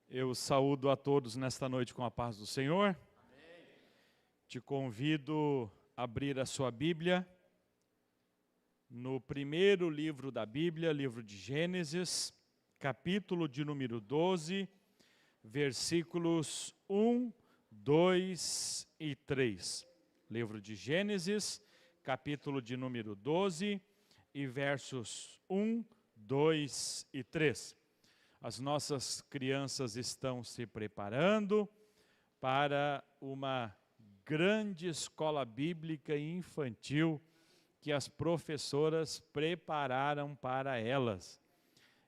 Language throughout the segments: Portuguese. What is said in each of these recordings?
Eu saúdo a todos nesta noite com a paz do Senhor. Amém. Te convido a abrir a sua Bíblia no primeiro livro da Bíblia, livro de Gênesis, capítulo de número 12, versículos 1, 2 e 3. Livro de Gênesis, capítulo de número 12 e versos 1, 2 e 3. As nossas crianças estão se preparando para uma grande escola bíblica e infantil que as professoras prepararam para elas.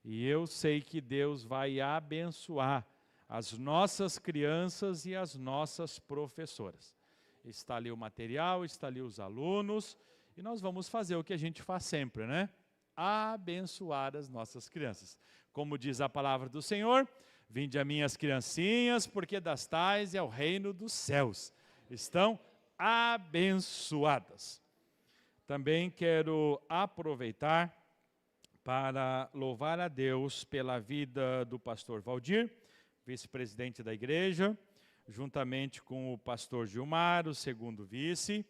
E eu sei que Deus vai abençoar as nossas crianças e as nossas professoras. Está ali o material, está ali os alunos, e nós vamos fazer o que a gente faz sempre, né? Abençoar as nossas crianças. Como diz a palavra do Senhor, vinde a mim as criancinhas, porque das tais é o reino dos céus. Estão abençoadas. Também quero aproveitar para louvar a Deus pela vida do pastor Valdir, vice-presidente da igreja, juntamente com o pastor Gilmar, o segundo vice,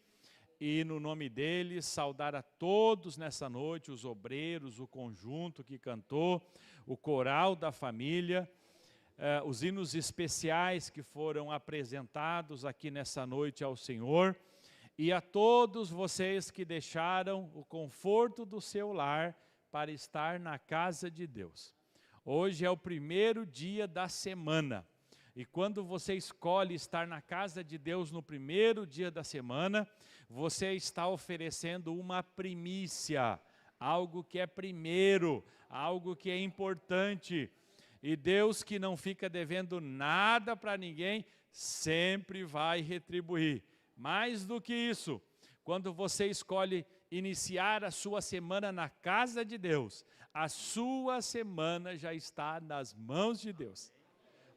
e no nome deles saudar a todos nessa noite, os obreiros, o conjunto que cantou, o coral da família, os hinos especiais que foram apresentados aqui nessa noite ao Senhor, e a todos vocês que deixaram o conforto do seu lar para estar na casa de Deus. Hoje é o primeiro dia da semana. E quando você escolhe estar na casa de Deus no primeiro dia da semana, você está oferecendo uma primícia, algo que é primeiro, algo que é importante. E Deus, que não fica devendo nada para ninguém, sempre vai retribuir. Mais do que isso, quando você escolhe iniciar a sua semana na casa de Deus, a sua semana já está nas mãos de Deus.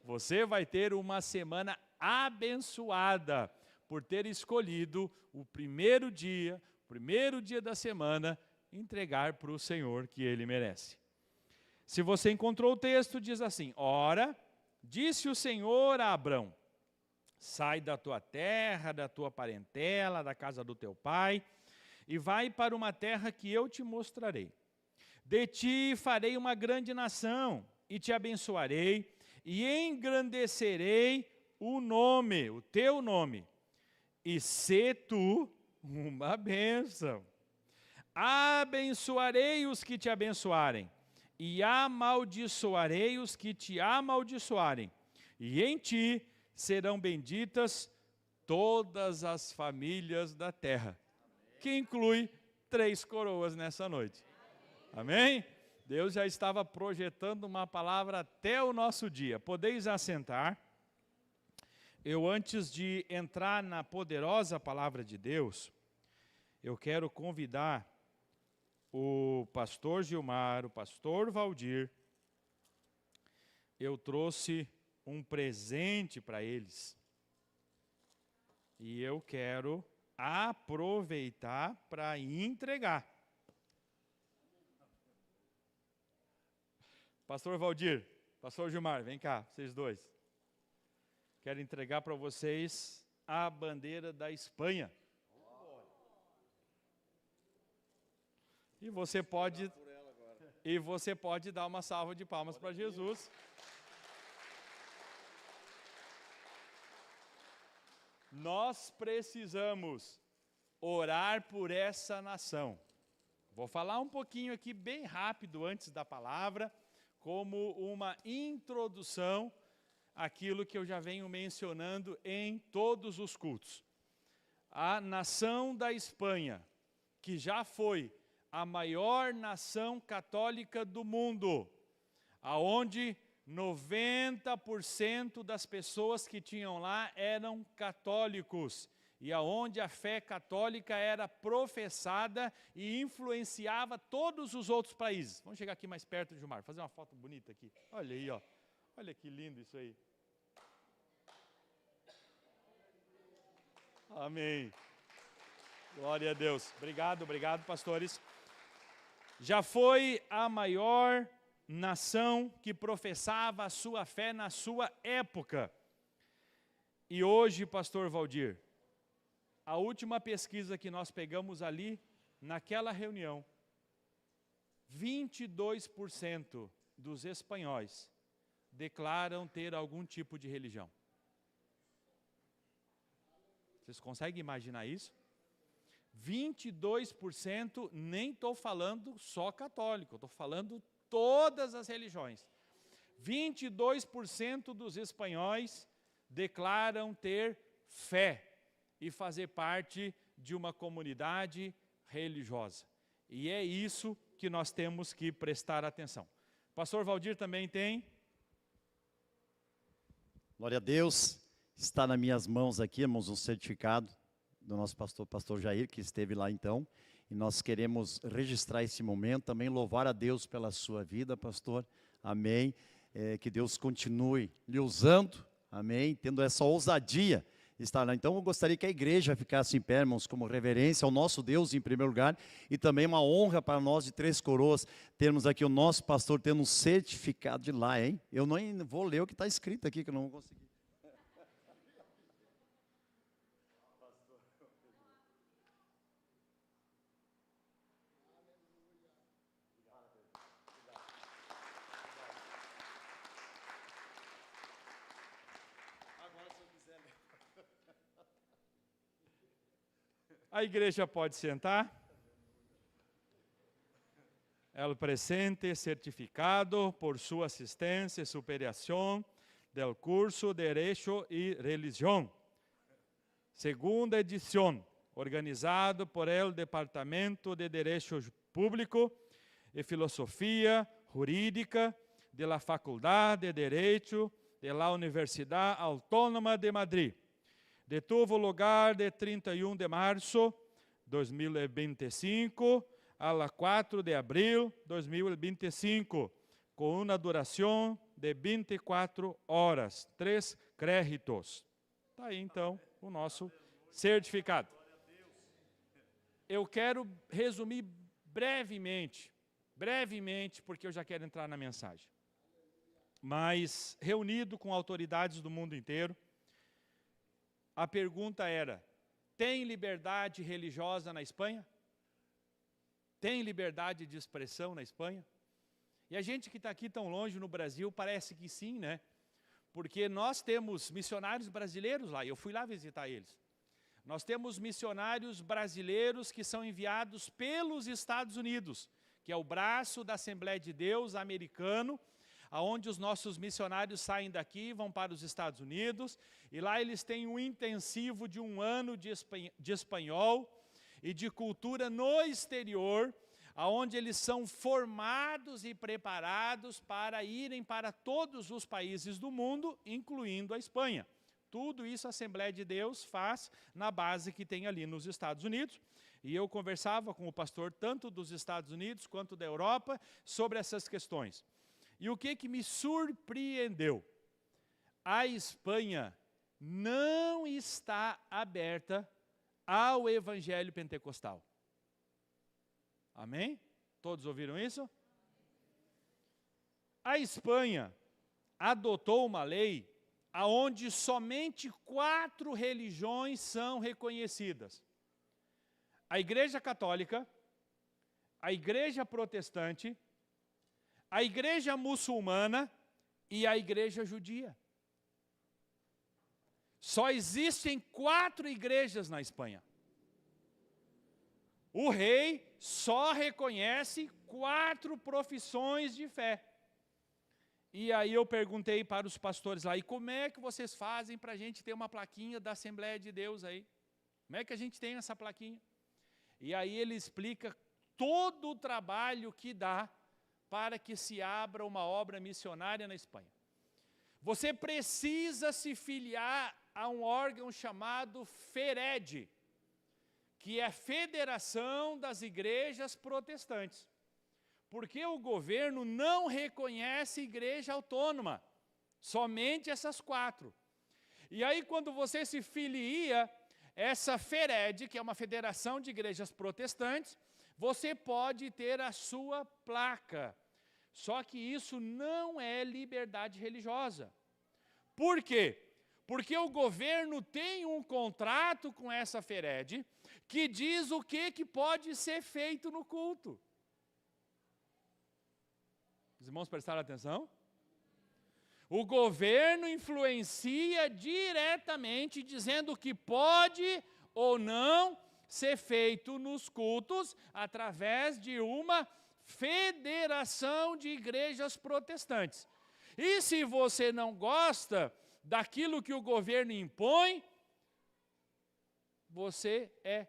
Você vai ter uma semana abençoada por ter escolhido o primeiro dia da semana, entregar para o Senhor que Ele merece. Se você encontrou o texto, diz assim: ora, disse o Senhor a Abrão, sai da tua terra, da tua parentela, da casa do teu pai, e vai para uma terra que eu te mostrarei. De ti farei uma grande nação, e te abençoarei, e engrandecerei o teu nome, e sê tu uma bênção. Abençoarei os que te abençoarem, e amaldiçoarei os que te amaldiçoarem, e em ti serão benditas todas as famílias da terra. Amém. Que inclui 3 coroas nessa noite. Amém? Deus já estava projetando uma palavra até o nosso dia. Podeis assentar. Eu, antes de entrar na poderosa palavra de Deus, eu quero convidar o pastor Gilmar, o pastor Valdir. Eu trouxe um presente para eles. E eu quero aproveitar para entregar. Pastor Valdir, pastor Gilmar, vem cá, vocês dois. Quero entregar para vocês a bandeira da Espanha. E você pode dar uma salva de palmas para Jesus. Nós precisamos orar por essa nação. Vou falar um pouquinho aqui bem rápido antes da palavra, como uma introdução àquilo que eu já venho mencionando em todos os cultos. A nação da Espanha, que já foi a maior nação católica do mundo, aonde 90% das pessoas que tinham lá eram católicos, e aonde a fé católica era professada e influenciava todos os outros países. Vamos chegar aqui mais perto, Gilmar, fazer uma foto bonita aqui. Olha aí, ó. Olha que lindo isso aí. Amém. Glória a Deus. Obrigado, pastores. Já foi a maior nação que professava a sua fé na sua época. E hoje, pastor Valdir, a última pesquisa que nós pegamos ali, naquela reunião, 22% dos espanhóis declaram ter algum tipo de religião. Vocês conseguem imaginar isso? 22%, nem estou falando só católico, estou falando todas as religiões. 22% dos espanhóis declaram ter fé e fazer parte de uma comunidade religiosa. E é isso que nós temos que prestar atenção. Pastor Valdir também tem. Glória a Deus. Está nas minhas mãos aqui, irmãos, um certificado do nosso pastor Jair, que esteve lá então. E nós queremos registrar esse momento, também louvar a Deus pela sua vida, pastor. Amém. Que Deus continue lhe usando, amém, tendo essa ousadia de estar lá. Então eu gostaria que a igreja ficasse em pé, irmãos, como reverência ao nosso Deus em primeiro lugar, e também uma honra para nós de Três Coroas, termos aqui o nosso pastor tendo um certificado de lá, hein? Eu não vou ler o que está escrito aqui, que eu não vou conseguir. A igreja pode sentar. El presente certificado por sua assistência e superação del curso Derecho y Religión. Segunda edição, organizado por el Departamento de Derecho Público e Filosofia Jurídica de la Facultad de Derecho de la Universidad Autónoma de Madrid. Detuvo lugar de 31 de março de 2025 a 4 de abril de 2025, com uma duração de 24 horas, 3 créditos. Está aí, então, o nosso certificado. Eu quero resumir brevemente, porque eu já quero entrar na mensagem. Mas, reunido com autoridades do mundo inteiro, a pergunta era: tem liberdade religiosa na Espanha? Tem liberdade de expressão na Espanha? E a gente que está aqui tão longe no Brasil, parece que sim, né? Porque nós temos missionários brasileiros lá, eu fui lá visitar eles. Nós temos missionários brasileiros que são enviados pelos Estados Unidos, que é o braço da Assembleia de Deus americano, onde os nossos missionários saem daqui e vão para os Estados Unidos, e lá eles têm um intensivo de 1 ano de espanhol e de cultura no exterior, onde eles são formados e preparados para irem para todos os países do mundo, incluindo a Espanha. Tudo isso a Assembleia de Deus faz na base que tem ali nos Estados Unidos. E eu conversava com o pastor tanto dos Estados Unidos quanto da Europa sobre essas questões. E o que me surpreendeu? A Espanha não está aberta ao evangelho pentecostal. Amém? Todos ouviram isso? A Espanha adotou uma lei onde somente 4 religiões são reconhecidas: a Igreja Católica, a Igreja Protestante, a Igreja Muçulmana e a Igreja Judia. Só existem 4 igrejas na Espanha. O rei só reconhece 4 profissões de fé. E aí eu perguntei para os pastores lá: e como é que vocês fazem para a gente ter uma plaquinha da Assembleia de Deus aí? Como é que a gente tem essa plaquinha? E aí ele explica todo o trabalho que dá para que se abra uma obra missionária na Espanha. Você precisa se filiar a um órgão chamado FERED, que é a Federação das Igrejas Protestantes. Porque o governo não reconhece igreja autônoma, somente essas 4. E aí quando você se filia essa FERED, que é uma federação de igrejas protestantes, você pode ter a sua placa. Só que isso não é liberdade religiosa. Por quê? Porque o governo tem um contrato com essa FERED que diz o que pode ser feito no culto. Os irmãos prestaram atenção? O governo influencia diretamente, dizendo que pode ou não ser feito nos cultos através de uma federação de igrejas protestantes. E se você não gosta daquilo que o governo impõe, você é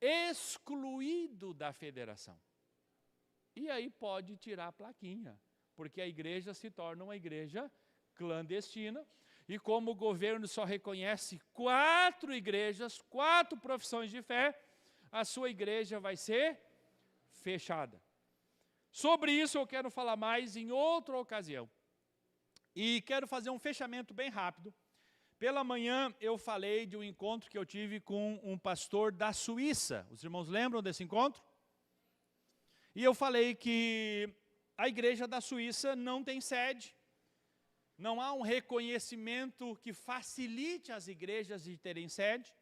excluído da federação. E aí pode tirar a plaquinha, porque a igreja se torna uma igreja clandestina, e como o governo só reconhece 4 igrejas, 4 profissões de fé, a sua igreja vai ser fechada. Sobre isso eu quero falar mais em outra ocasião. E quero fazer um fechamento bem rápido. Pela manhã eu falei de um encontro que eu tive com um pastor da Suíça. Os irmãos lembram desse encontro? E eu falei que a igreja da Suíça não tem sede. Não há um reconhecimento que facilite as igrejas de terem sede.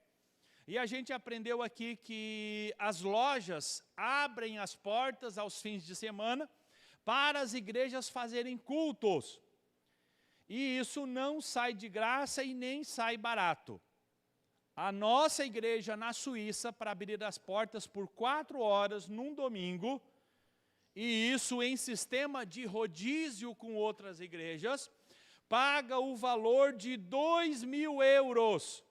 E a gente aprendeu aqui que as lojas abrem as portas aos fins de semana para as igrejas fazerem cultos. E isso não sai de graça e nem sai barato. A nossa igreja na Suíça, para abrir as portas por 4 horas num domingo, e isso em sistema de rodízio com outras igrejas, paga o valor de 2.000 euros.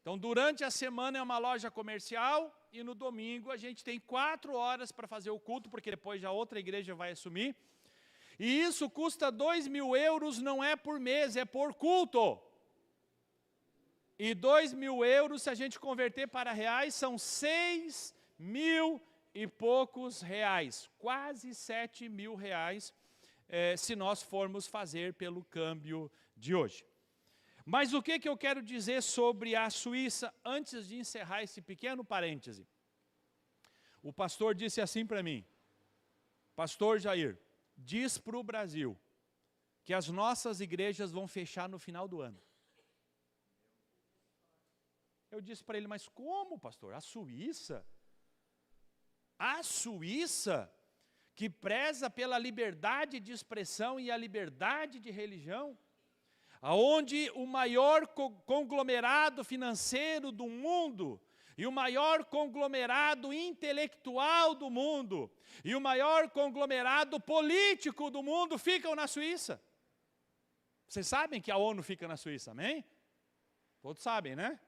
Então, durante a semana é uma loja comercial e no domingo a gente tem 4 horas para fazer o culto, porque depois já outra igreja vai assumir. E isso custa 2.000 euros, não é por mês, é por culto. E 2.000 euros, se a gente converter para reais, são 6.000 e poucos reais. Quase 7.000 reais, se nós formos fazer pelo câmbio de hoje. Mas o que eu quero dizer sobre a Suíça, antes de encerrar esse pequeno parêntese? O pastor disse assim para mim: Pastor Jair, diz para o Brasil que as nossas igrejas vão fechar no final do ano. Eu disse para ele: mas como, pastor? A Suíça? A Suíça, que preza pela liberdade de expressão e a liberdade de religião, aonde o maior conglomerado financeiro do mundo, e o maior conglomerado intelectual do mundo, e o maior conglomerado político do mundo ficam na Suíça. Vocês sabem que a ONU fica na Suíça, amém? Todos sabem, né?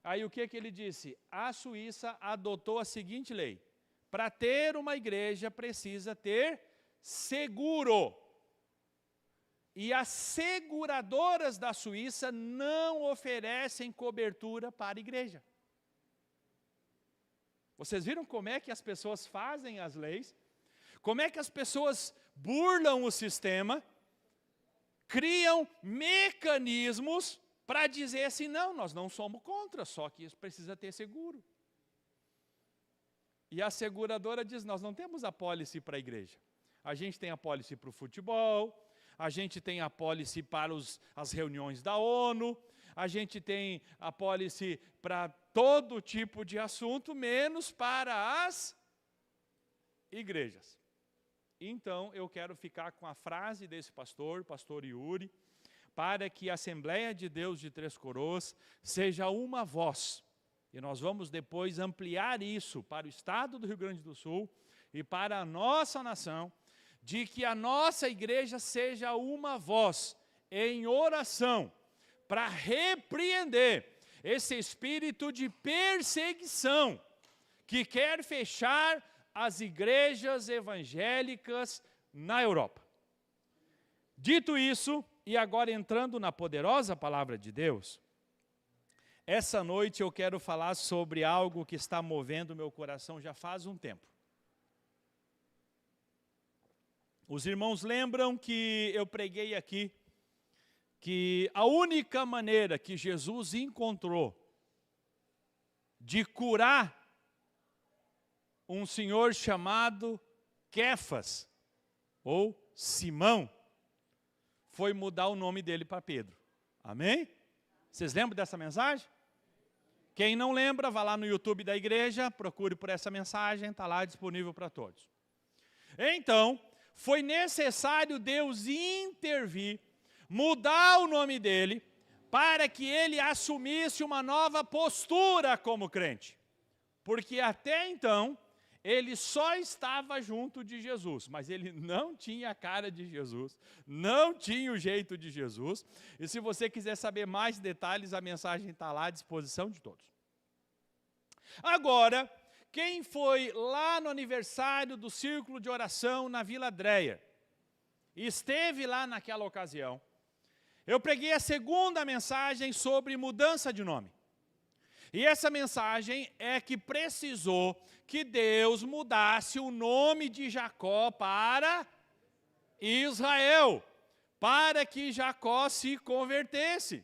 Aí o que ele disse? A Suíça adotou a seguinte lei: para ter uma igreja precisa ter seguro. E as seguradoras da Suíça não oferecem cobertura para a igreja. Vocês viram como é que as pessoas fazem as leis? Como é que as pessoas burlam o sistema? Criam mecanismos para dizer assim: não, nós não somos contra, só que isso precisa ter seguro. E a seguradora diz: nós não temos apólice para a igreja. A gente tem apólice para o futebol, a gente tem apólice para as reuniões da ONU, a gente tem apólice para todo tipo de assunto, menos para as igrejas. Então, eu quero ficar com a frase desse pastor Yuri, para que a Assembleia de Deus de Três Coroas seja uma voz. E nós vamos depois ampliar isso para o estado do Rio Grande do Sul e para a nossa nação, de que a nossa igreja seja uma voz em oração para repreender esse espírito de perseguição que quer fechar as igrejas evangélicas na Europa. Dito isso, e agora entrando na poderosa palavra de Deus, essa noite eu quero falar sobre algo que está movendo meu coração já faz um tempo. Os irmãos lembram que eu preguei aqui que a única maneira que Jesus encontrou de curar um senhor chamado Quefas, ou Simão, foi mudar o nome dele para Pedro. Amém? Vocês lembram dessa mensagem? Quem não lembra, vá lá no YouTube da igreja, procure por essa mensagem, está lá disponível para todos. Então, foi necessário Deus intervir, mudar o nome dele, para que ele assumisse uma nova postura como crente. Porque até então, ele só estava junto de Jesus, mas ele não tinha a cara de Jesus, não tinha o jeito de Jesus. E se você quiser saber mais detalhes, a mensagem está lá à disposição de todos. Agora, quem foi lá no aniversário do Círculo de Oração na Vila Adréia, e esteve lá naquela ocasião, eu preguei a segunda mensagem sobre mudança de nome. E essa mensagem é que precisou que Deus mudasse o nome de Jacó para Israel, para que Jacó se convertesse.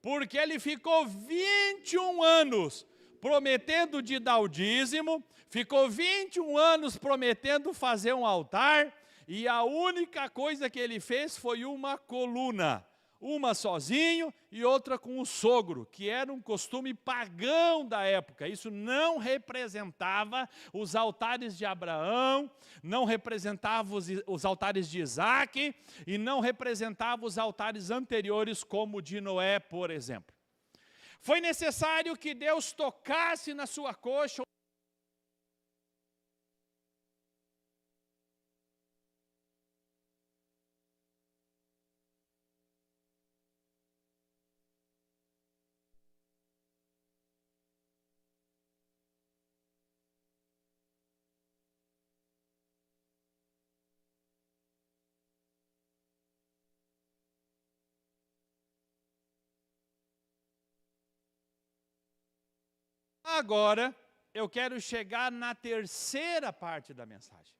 Porque ele ficou 21 anos prometendo de dar o dízimo, ficou 21 anos prometendo fazer um altar, e a única coisa que ele fez foi uma coluna. Uma sozinho e outra com o sogro, que era um costume pagão da época. Isso não representava os altares de Abraão, não representava os altares de Isaac, e não representava os altares anteriores, como o de Noé, por exemplo. Foi necessário que Deus tocasse na sua coxa. Agora, eu quero chegar na terceira parte da mensagem.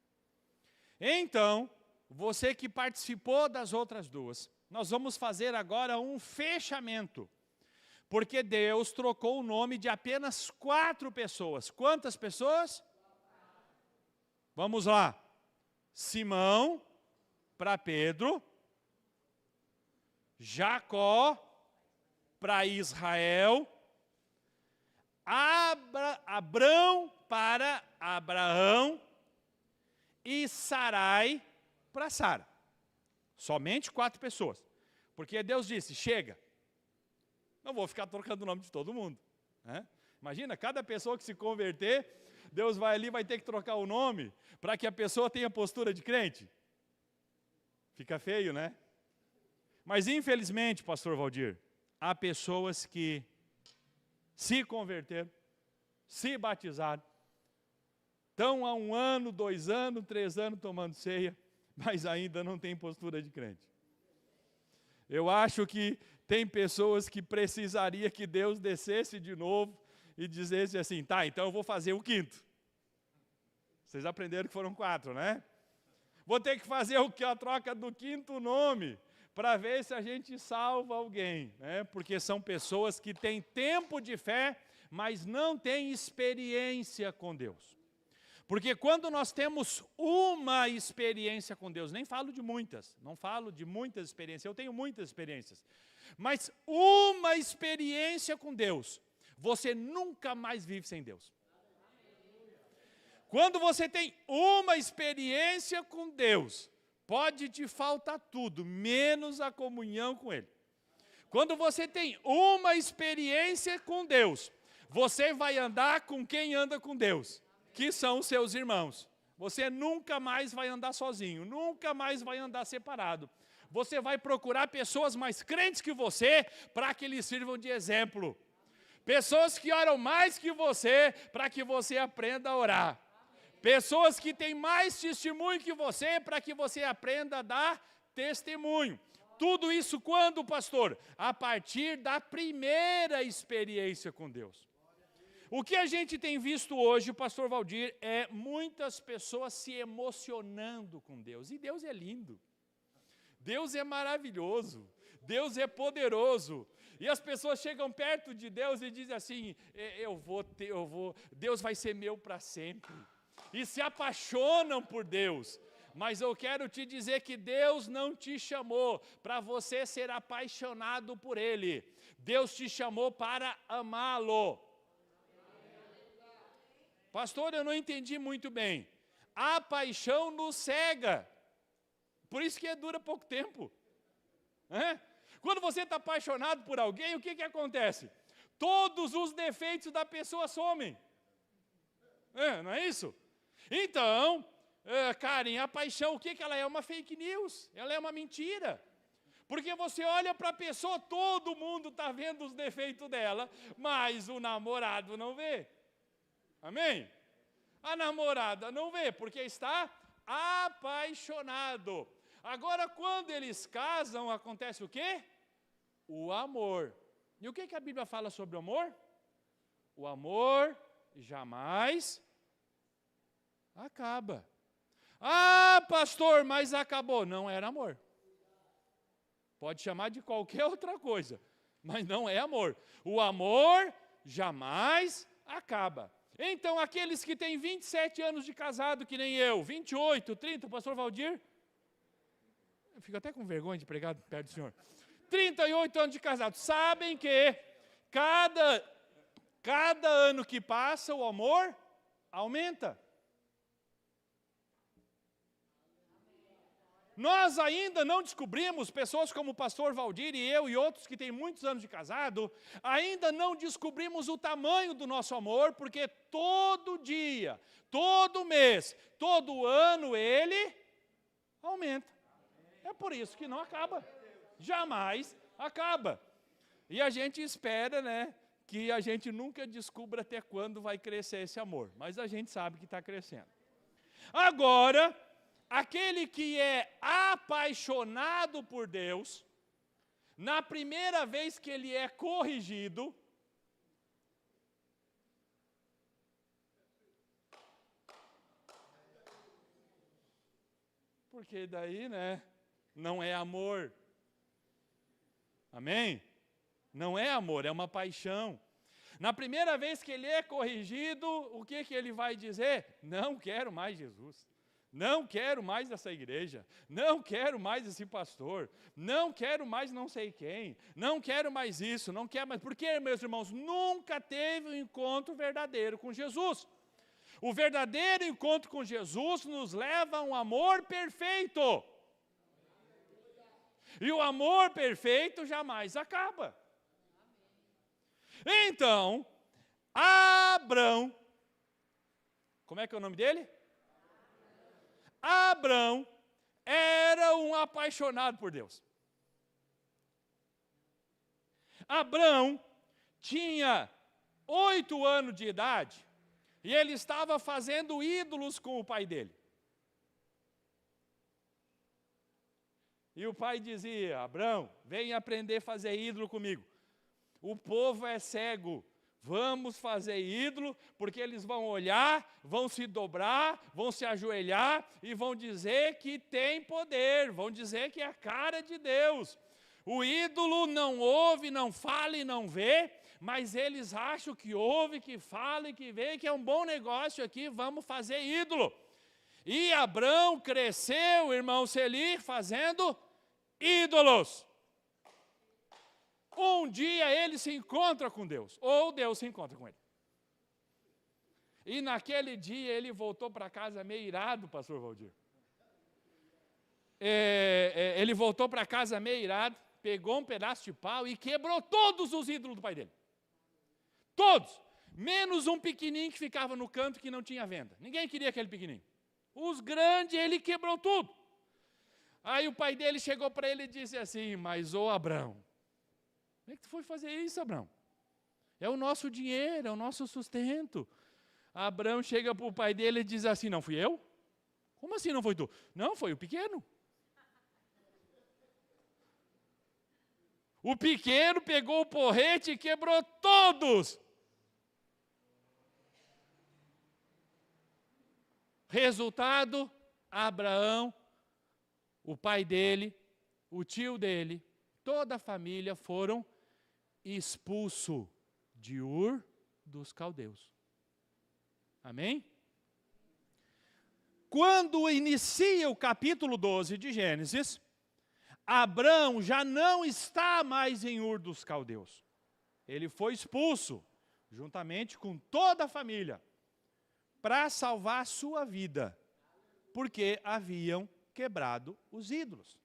Então, você que participou das outras duas, nós vamos fazer agora um fechamento. Porque Deus trocou o nome de apenas 4 pessoas. Quantas pessoas? Vamos lá. Simão para Pedro. Jacó para Israel. Abrão para Abraão e Sarai para Sara. Somente 4 pessoas. Porque Deus disse, chega, não vou ficar trocando o nome de todo mundo. Né? Imagina, cada pessoa que se converter, Deus vai ali, vai ter que trocar o nome, para que a pessoa tenha postura de crente. Fica feio, né? Mas infelizmente, pastor Valdir, há pessoas que se converteram, se batizaram, estão há 1 ano, 2 anos, 3 anos tomando ceia, mas ainda não tem postura de crente. Eu acho que tem pessoas que precisaria que Deus descesse de novo e dissesse assim, tá, então eu vou fazer o 5º. Vocês aprenderam que foram 4, né? Vou ter que fazer a troca do 5º nome, para ver se a gente salva alguém, né? Porque são pessoas que têm tempo de fé, mas não têm experiência com Deus. Porque quando nós temos uma experiência com Deus, nem falo de muitas, não falo de muitas experiências, eu tenho muitas experiências, mas uma experiência com Deus, você nunca mais vive sem Deus. Quando você tem uma experiência com Deus, pode te faltar tudo, menos a comunhão com Ele. Quando você tem uma experiência com Deus, você vai andar com quem anda com Deus, que são os seus irmãos. Você nunca mais vai andar sozinho, nunca mais vai andar separado. Você vai procurar pessoas mais crentes que você, para que lhes sirvam de exemplo. Pessoas que oram mais que você, para que você aprenda a orar. Pessoas que têm mais testemunho que você, para que você aprenda a dar testemunho. Tudo isso quando, pastor? A partir da primeira experiência com Deus. O que a gente tem visto hoje, pastor Valdir, é muitas pessoas se emocionando com Deus. E Deus é lindo. Deus é maravilhoso. Deus é poderoso. E as pessoas chegam perto de Deus e dizem assim, Deus vai ser meu para sempre. e se apaixonam por Deus. Mas eu quero te dizer que Deus não te chamou para você ser apaixonado por Ele. Deus te chamou para amá-lo. Pastor, eu não entendi muito bem. A paixão nos cega. Por isso que dura pouco tempo. Quando você está apaixonado por alguém, o que acontece? Todos os defeitos da pessoa somem. Não é isso? Então, Karen, a paixão, o que ela é? Uma fake news. Ela é uma mentira. Porque você olha para a pessoa, todo mundo está vendo os defeitos dela, mas o namorado não vê. Amém? A namorada não vê, porque está apaixonado. Agora, quando eles casam, acontece o quê? O amor. E o que a Bíblia fala sobre o amor? O amor jamais acaba. Ah, pastor, mas acabou. Não era amor. Pode chamar de qualquer outra coisa, mas não é amor. O amor jamais acaba. Então, aqueles que têm 27 anos de casado, que nem eu, 28, 30, o pastor Valdir, eu fico até com vergonha de pregar perto do senhor, 38 anos de casado, sabem que cada ano que passa, o amor aumenta. Nós ainda não descobrimos, pessoas como o pastor Valdir e eu e outros que têm muitos anos de casado, ainda não descobrimos o tamanho do nosso amor, porque todo dia, todo mês, todo ano ele aumenta. É por isso que não acaba, jamais acaba. E a gente espera, que a gente nunca descubra até quando vai crescer esse amor, mas a gente sabe que está crescendo. Agora, aquele que é apaixonado por Deus, na primeira vez que ele é corrigido, porque daí, não é amor. Amém? Não é amor, é uma paixão. Na primeira vez que ele é corrigido, o que ele vai dizer? Não quero mais Jesus. Não quero mais essa igreja, não quero mais esse pastor, não quero mais não sei quem, não quero mais isso, não quero mais... Porque, meus irmãos, nunca teve um encontro verdadeiro com Jesus. O verdadeiro encontro com Jesus nos leva a um amor perfeito. E o amor perfeito jamais acaba. Então, Abrão, como é que é o nome dele? Abrão era um apaixonado por Deus. Abrão tinha 8 anos de idade e ele estava fazendo ídolos com o pai dele. E o pai dizia: Abrão, vem aprender a fazer ídolo comigo. O povo é cego. Vamos fazer ídolo, porque eles vão olhar, vão se dobrar, vão se ajoelhar e vão dizer que tem poder, vão dizer que é a cara de Deus. O ídolo não ouve, não fala e não vê, mas eles acham que ouve, que fala e que vê, que é um bom negócio aqui, vamos fazer ídolo. E Abrão cresceu, irmão Selir, fazendo ídolos. Um dia ele se encontra com Deus, ou Deus se encontra com ele. E naquele dia ele voltou para casa meio irado, pastor Valdir. Ele voltou para casa meio irado, pegou um pedaço de pau e quebrou todos os ídolos do pai dele. Todos, menos um pequenininho que ficava no canto que não tinha venda. Ninguém queria aquele pequenininho. Os grandes ele quebrou tudo. Aí o pai dele chegou para ele e disse assim: mas ô Abrão, como é que tu foi fazer isso, Abrão? É o nosso dinheiro, é o nosso sustento. Abrão chega para o pai dele e diz assim: não fui eu? Como assim não foi tu? Não, foi o pequeno. O pequeno pegou o porrete e quebrou todos. Resultado, Abraão, o pai dele, o tio dele, toda a família foram expulsos de Ur dos caldeus. Amém? quando inicia o capítulo 12 de Gênesis, Abrão já não está mais em Ur dos Caldeus. Ele foi expulso, juntamente com toda a família, para salvar a sua vida, porque haviam quebrado os ídolos.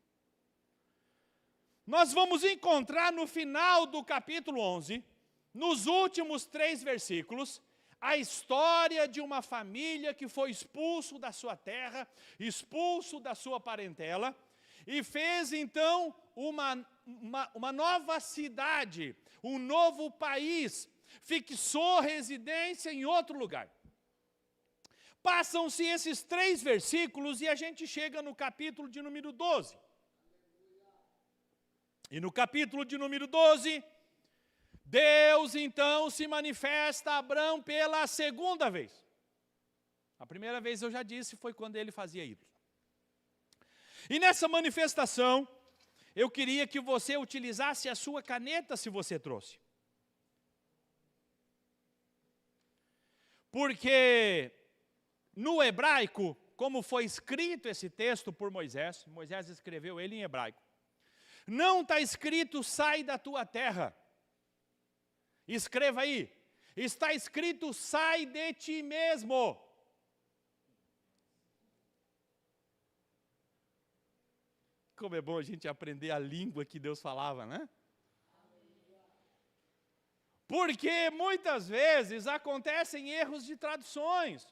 Nós vamos encontrar no final do capítulo 11, nos últimos 3 versículos, a história de uma família que foi expulso da sua terra, expulso da sua parentela, e fez então uma nova cidade, um novo país, fixou residência em outro lugar. Passam-se esses 3 versículos e a gente chega no capítulo de número 12. E no capítulo de número 12, Deus então se manifesta a Abrão pela segunda vez. A primeira vez, eu já disse, foi quando ele fazia ídolos. E nessa manifestação, eu queria que você utilizasse a sua caneta, se você trouxe. Porque no hebraico, como foi escrito esse texto por Moisés, Moisés escreveu ele em hebraico, não está escrito sai da tua terra. Escreva aí, está escrito sai de ti mesmo. Como é bom a gente aprender a língua que Deus falava, né? Porque muitas vezes acontecem erros de traduções.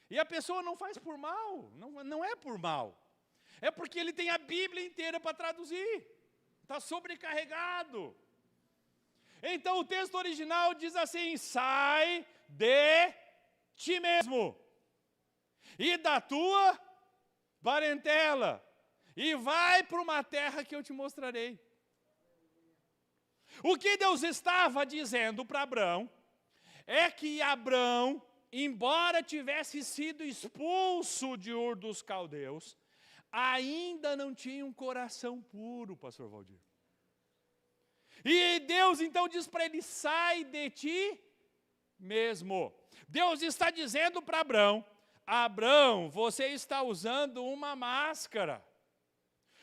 E a pessoa não faz por mal, não é por mal. É porque ele tem a Bíblia inteira para traduzir. Está sobrecarregado. Então o texto original diz assim, sai de ti mesmo e da tua parentela e vai para uma terra que eu te mostrarei. O que Deus estava dizendo para Abrão é que Abrão, embora tivesse sido expulso de Ur dos Caldeus, ainda não tinha um coração puro, pastor Valdir. E Deus então diz para ele, sai de ti mesmo. Deus está dizendo para Abrão, Abrão, você está usando uma máscara.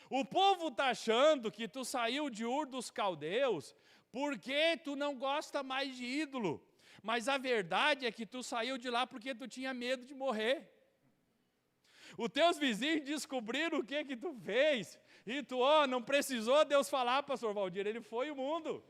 O povo está achando que tu saiu de Ur dos Caldeus porque tu não gosta mais de ídolo. Mas a verdade é que tu saiu de lá porque tu tinha medo de morrer. Os teus vizinhos descobriram o que tu fez. E tu, não precisou Deus falar, pastor Valdir, ele foi o mundo.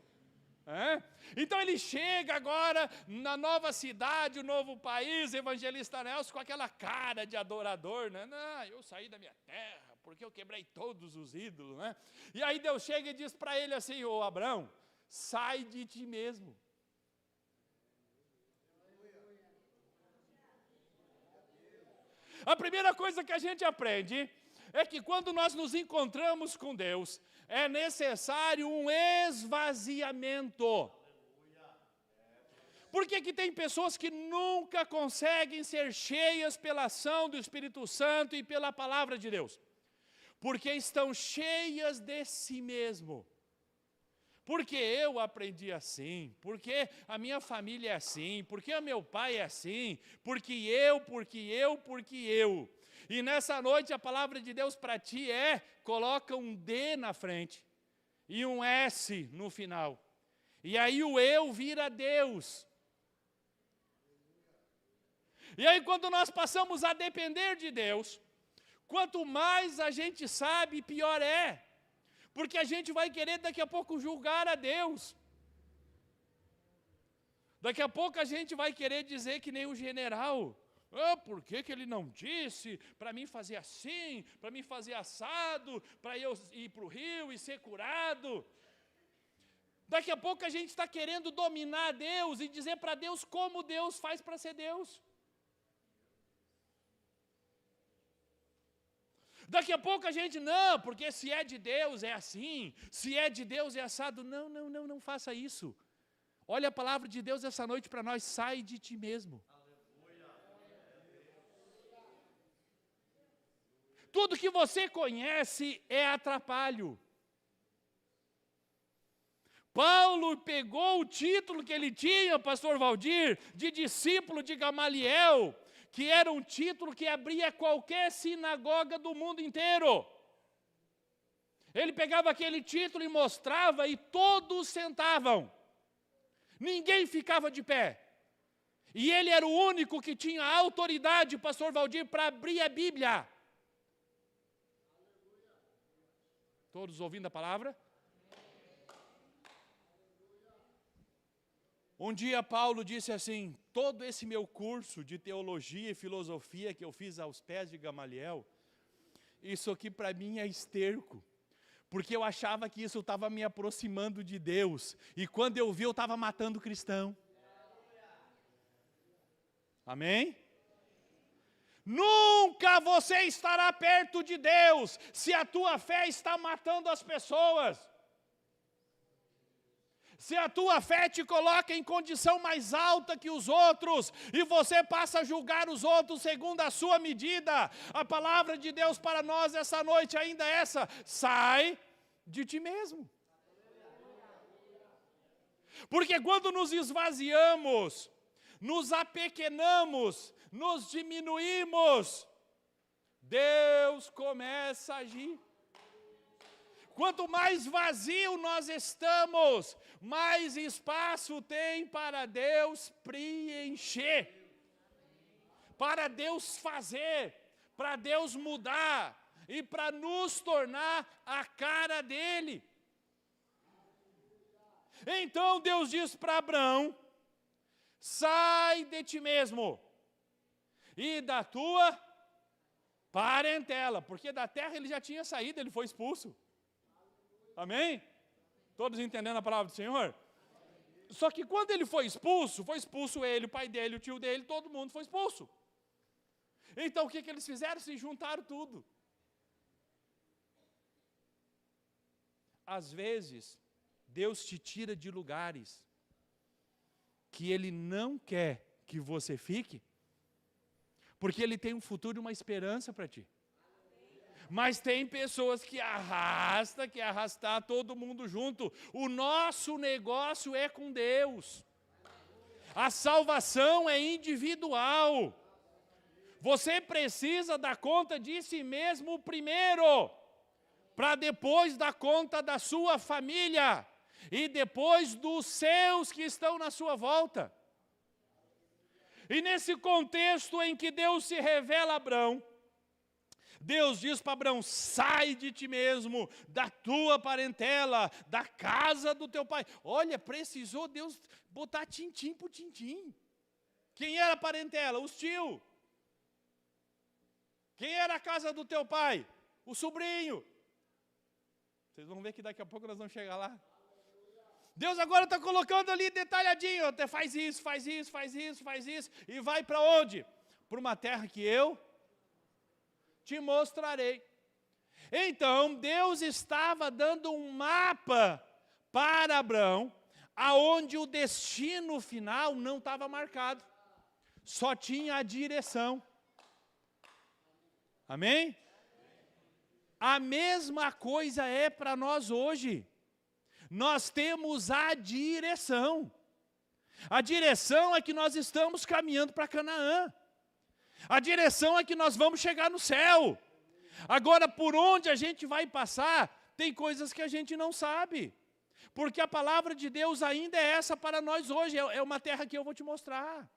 Então ele chega agora na nova cidade, o novo país, evangelista Nelson, com aquela cara de adorador, né? Não, eu saí da minha terra, porque eu quebrei todos os ídolos, né? E aí Deus chega e diz para ele assim, ô Abrão, sai de ti mesmo. A primeira coisa que a gente aprende é que quando nós nos encontramos com Deus, é necessário um esvaziamento. Por que tem pessoas que nunca conseguem ser cheias pela ação do Espírito Santo e pela palavra de Deus? Porque estão cheias de si mesmo. Porque eu aprendi assim, porque a minha família é assim, porque o meu pai é assim, porque eu. E nessa noite a palavra de Deus para ti coloca um D na frente e um S no final. E aí o eu vira Deus. E aí quando nós passamos a depender de Deus, quanto mais a gente sabe, pior é. Porque a gente vai querer daqui a pouco julgar a Deus. Daqui a pouco a gente vai querer dizer que nem o general. Por que ele não disse para mim fazer assim, para mim fazer assado, para eu ir para o rio e ser curado? Daqui a pouco a gente está querendo dominar Deus e dizer para Deus como Deus faz para ser Deus. Daqui a pouco a gente, não, porque se é de Deus é assim, se é de Deus é assado. Não faça isso. Olha a palavra de Deus essa noite para nós, sai de ti mesmo. Tudo que você conhece é atrapalho. Paulo pegou o título que ele tinha, pastor Valdir, de discípulo de Gamaliel, que era um título que abria qualquer sinagoga do mundo inteiro. Ele pegava aquele título e mostrava e todos sentavam. Ninguém ficava de pé. E ele era o único que tinha autoridade, pastor Valdir, para abrir a Bíblia. Todos ouvindo a palavra? Um dia Paulo disse assim: todo esse meu curso de teologia e filosofia que eu fiz aos pés de Gamaliel, isso aqui para mim é esterco. Porque eu achava que isso estava me aproximando de Deus. E quando eu vi, eu estava matando cristão. Amém? Nunca você estará perto de Deus se a tua fé está matando as pessoas. Se a tua fé te coloca em condição mais alta que os outros, e você passa a julgar os outros segundo a sua medida, a palavra de Deus para nós essa noite ainda é essa: sai de ti mesmo. Porque quando nos esvaziamos, nos apequenamos, nos diminuímos, Deus começa a agir. Quanto mais vazio nós estamos, mais espaço tem para Deus preencher, para Deus fazer, para Deus mudar e para nos tornar a cara dele. Então Deus diz para Abraão: sai de ti mesmo e da tua parentela, porque da terra ele já tinha saído, ele foi expulso. Amém? Todos entendendo a palavra do Senhor? Só que quando ele foi expulso ele, o pai dele, o tio dele, todo mundo foi expulso. Então o que eles fizeram? Se juntaram tudo. Às vezes, Deus te tira de lugares que Ele não quer que você fique, porque Ele tem um futuro e uma esperança para ti. Mas tem pessoas que quer arrastar todo mundo junto. O nosso negócio é com Deus. A salvação é individual. Você precisa dar conta de si mesmo primeiro, para depois dar conta da sua família, e depois dos seus que estão na sua volta. E nesse contexto em que Deus se revela a Abraão, Deus diz para Abraão: sai de ti mesmo, da tua parentela, da casa do teu pai. Olha, precisou Deus botar tintim por tintim. Quem era a parentela? Os tios. Quem era a casa do teu pai? O sobrinho. Vocês vão ver que daqui a pouco nós vamos chegar lá. Deus agora está colocando ali detalhadinho: até faz isso, faz isso, faz isso, faz isso. E vai para onde? Para uma terra que eu te mostrarei. Então Deus estava dando um mapa para Abraão, aonde o destino final não estava marcado, só tinha a direção. Amém? A mesma coisa é para nós hoje. Nós temos a direção. A direção é que nós estamos caminhando para Canaã. A direção é que nós vamos chegar no céu. Agora, por onde a gente vai passar, tem coisas que a gente não sabe. Porque a palavra de Deus ainda é essa para nós hoje. É uma terra que eu vou te mostrar.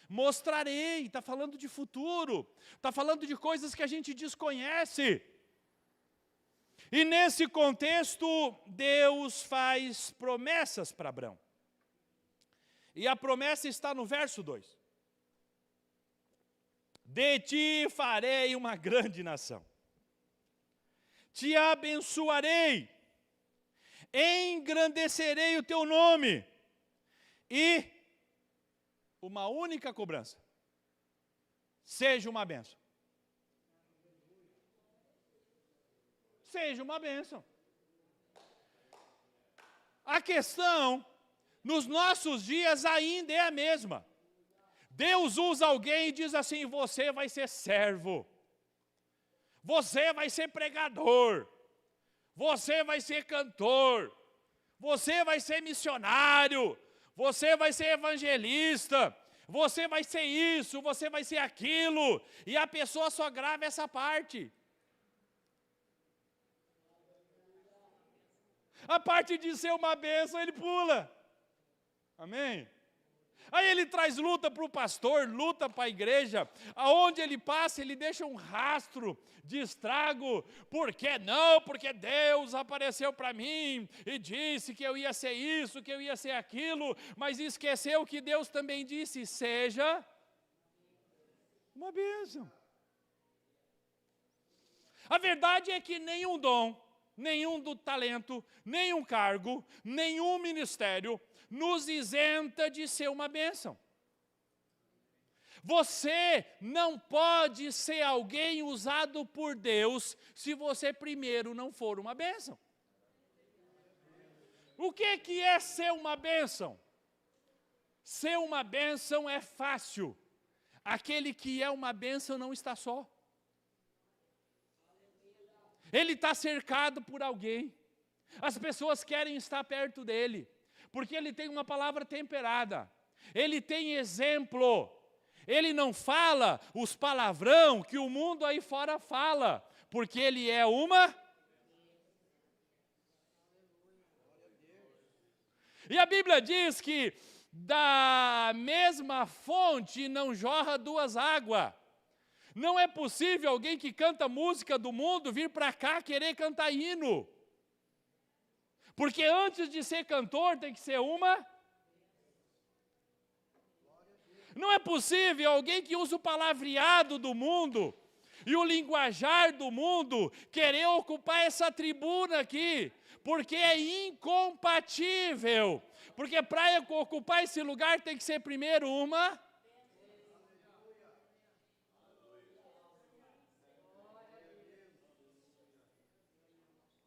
Mostrarei, está falando de futuro. Está falando de coisas que a gente desconhece. E nesse contexto, Deus faz promessas para Abraão. E a promessa está no verso 2. De ti farei uma grande nação. Te abençoarei. Engrandecerei o teu nome. E uma única cobrança: seja uma bênção. Seja uma bênção. A questão, nos nossos dias, ainda é a mesma. Deus usa alguém e diz assim: você vai ser servo, você vai ser pregador, você vai ser cantor, você vai ser missionário, você vai ser evangelista, você vai ser isso, você vai ser aquilo, e a pessoa só grava essa parte. A parte de ser uma bênção, ele pula. Amém? Aí ele traz luta para o pastor, luta para a igreja, aonde ele passa, ele deixa um rastro de estrago. Por que não? Porque Deus apareceu para mim e disse que eu ia ser isso, que eu ia ser aquilo, mas esqueceu que Deus também disse, seja uma bênção. A verdade é que nenhum dom, nenhum do talento, nenhum cargo, nenhum ministério nos isenta de ser uma bênção. Você não pode ser alguém usado por Deus se você primeiro não for uma bênção. O que é ser uma bênção? Ser uma bênção é fácil. Aquele que é uma bênção não está só. Ele está cercado por alguém. As pessoas querem estar perto dele, porque ele tem uma palavra temperada. Ele tem exemplo. Ele não fala os palavrão que o mundo aí fora fala, porque ele é uma... E a Bíblia diz que da mesma fonte não jorra duas águas. Não é possível alguém que canta música do mundo vir para cá querer cantar hino. Porque antes de ser cantor tem que ser uma... Não é possível alguém que usa o palavreado do mundo e o linguajar do mundo querer ocupar essa tribuna aqui, porque é incompatível. Porque para ocupar esse lugar tem que ser primeiro uma...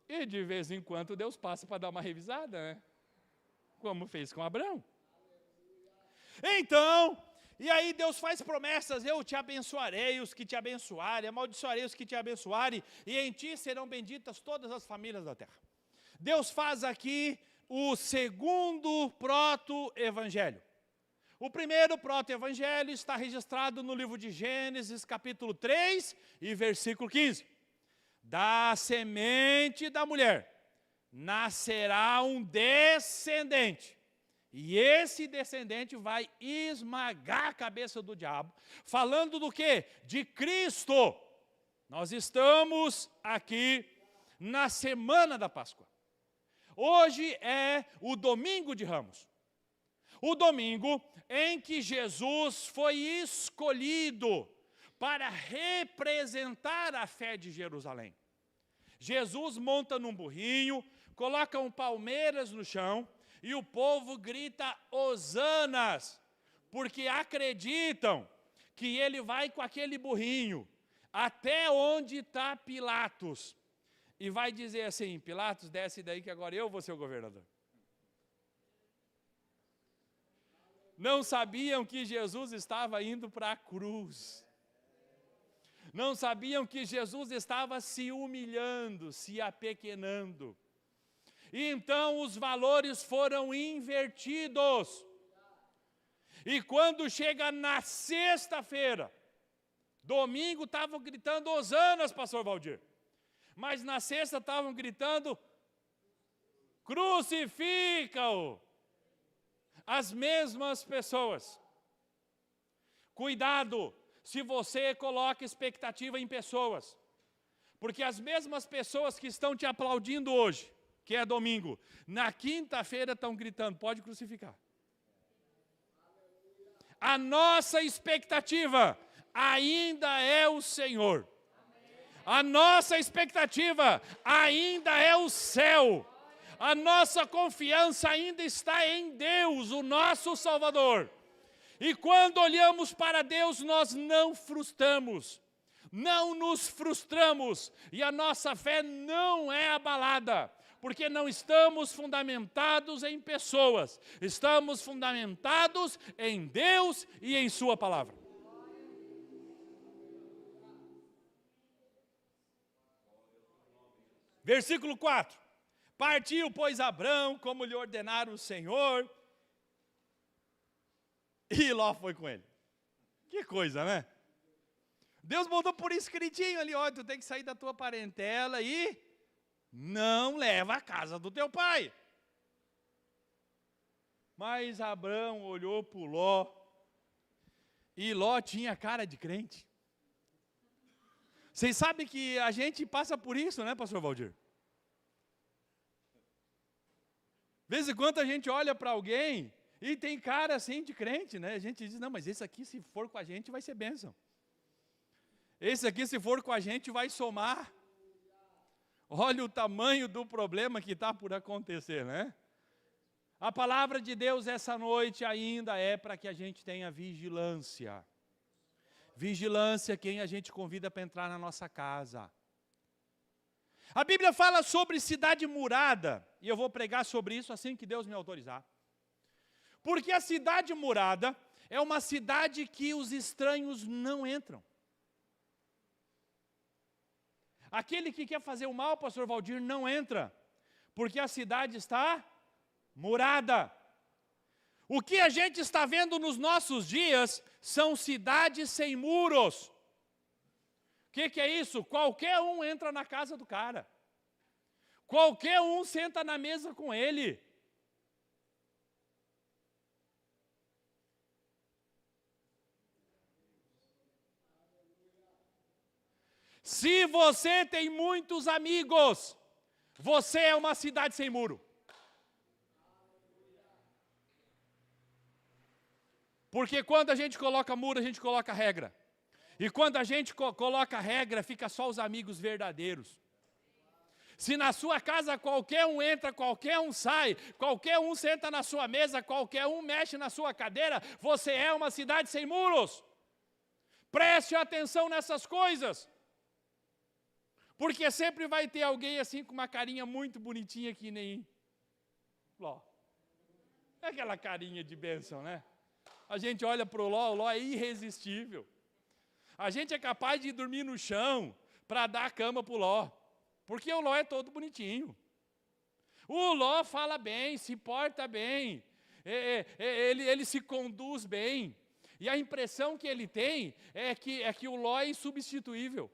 E de vez em quando Deus passa para dar uma revisada, né? Como fez com Abraão. Então, e aí Deus faz promessas, eu te abençoarei os que te abençoarem, amaldiçoarei os que te abençoarem, e em ti serão benditas todas as famílias da terra. Deus faz aqui o segundo proto-evangelho. O primeiro proto-evangelho está registrado no livro de Gênesis, capítulo 3 e versículo 15. Da semente da mulher nascerá um descendente, e esse descendente vai esmagar a cabeça do diabo, falando do quê? De Cristo. Nós estamos aqui na semana da Páscoa. Hoje é o domingo de Ramos. O domingo em que Jesus foi escolhido para representar a fé de Jerusalém. Jesus monta num burrinho, coloca palmeiras no chão, e o povo grita hosanas, porque acreditam que ele vai com aquele burrinho até onde está Pilatos, e vai dizer assim, Pilatos, desce daí que agora eu vou ser o governador. Não sabiam que Jesus estava indo para a cruz. Não sabiam que Jesus estava se humilhando, se apequenando. E então os valores foram invertidos. E quando chega na sexta-feira, domingo estavam gritando hosanas, pastor Valdir. Mas na sexta estavam gritando, crucifica-o. As mesmas pessoas. Cuidado se você coloca expectativa em pessoas. Porque as mesmas pessoas que estão te aplaudindo hoje, que é domingo, na quinta-feira estão gritando, pode crucificar. A nossa expectativa ainda é o Senhor. A nossa expectativa ainda é o céu. A nossa confiança ainda está em Deus, o nosso Salvador. E quando olhamos para Deus, nós não frustramos, não nos frustramos, e a nossa fé não é abalada, porque não estamos fundamentados em pessoas, estamos fundamentados em Deus e em sua palavra. Versículo 4. Partiu, pois, Abrão, como lhe ordenara o Senhor, E Ló foi com ele. Que coisa, né? Deus botou por escritinho ali, ó, tu tem que sair da tua parentela e não leva a casa do teu pai. Mas Abrão olhou para Ló, e Ló tinha cara de crente. Vocês sabem que a gente passa por isso, né, pastor Valdir? De vez em quando a gente olha para alguém e tem cara assim de crente, né? A gente diz, não, mas esse aqui se for com a gente vai ser bênção. Esse aqui se for com a gente vai somar. Olha o tamanho do problema que está por acontecer, né? A palavra de Deus essa noite ainda é para que a gente tenha vigilância. Vigilância quem a gente convida para entrar na nossa casa. A Bíblia fala sobre cidade murada, e eu vou pregar sobre isso assim que Deus me autorizar. Porque a cidade murada é uma cidade que os estranhos não entram. Aquele que quer fazer o mal, pastor Valdir, não entra, porque a cidade está murada. O que a gente está vendo nos nossos dias são cidades sem muros. O que é isso? Qualquer um entra na casa do cara. Qualquer um senta na mesa com ele. Se você tem muitos amigos, você é uma cidade sem muro. Porque quando a gente coloca muro, a gente coloca regra. E quando a gente coloca regra, fica só os amigos verdadeiros. Se na sua casa qualquer um entra, qualquer um sai, qualquer um senta na sua mesa, qualquer um mexe na sua cadeira, você é uma cidade sem muros. Preste atenção nessas coisas. Porque sempre vai ter alguém assim com uma carinha muito bonitinha que nem Ló. É aquela carinha de bênção, né? A gente olha para o Ló é irresistível. A gente é capaz de dormir no chão para dar a cama para o Ló. Porque o Ló é todo bonitinho. O Ló fala bem, se porta bem. Ele se conduz bem. E a impressão que ele tem é que o Ló é insubstituível.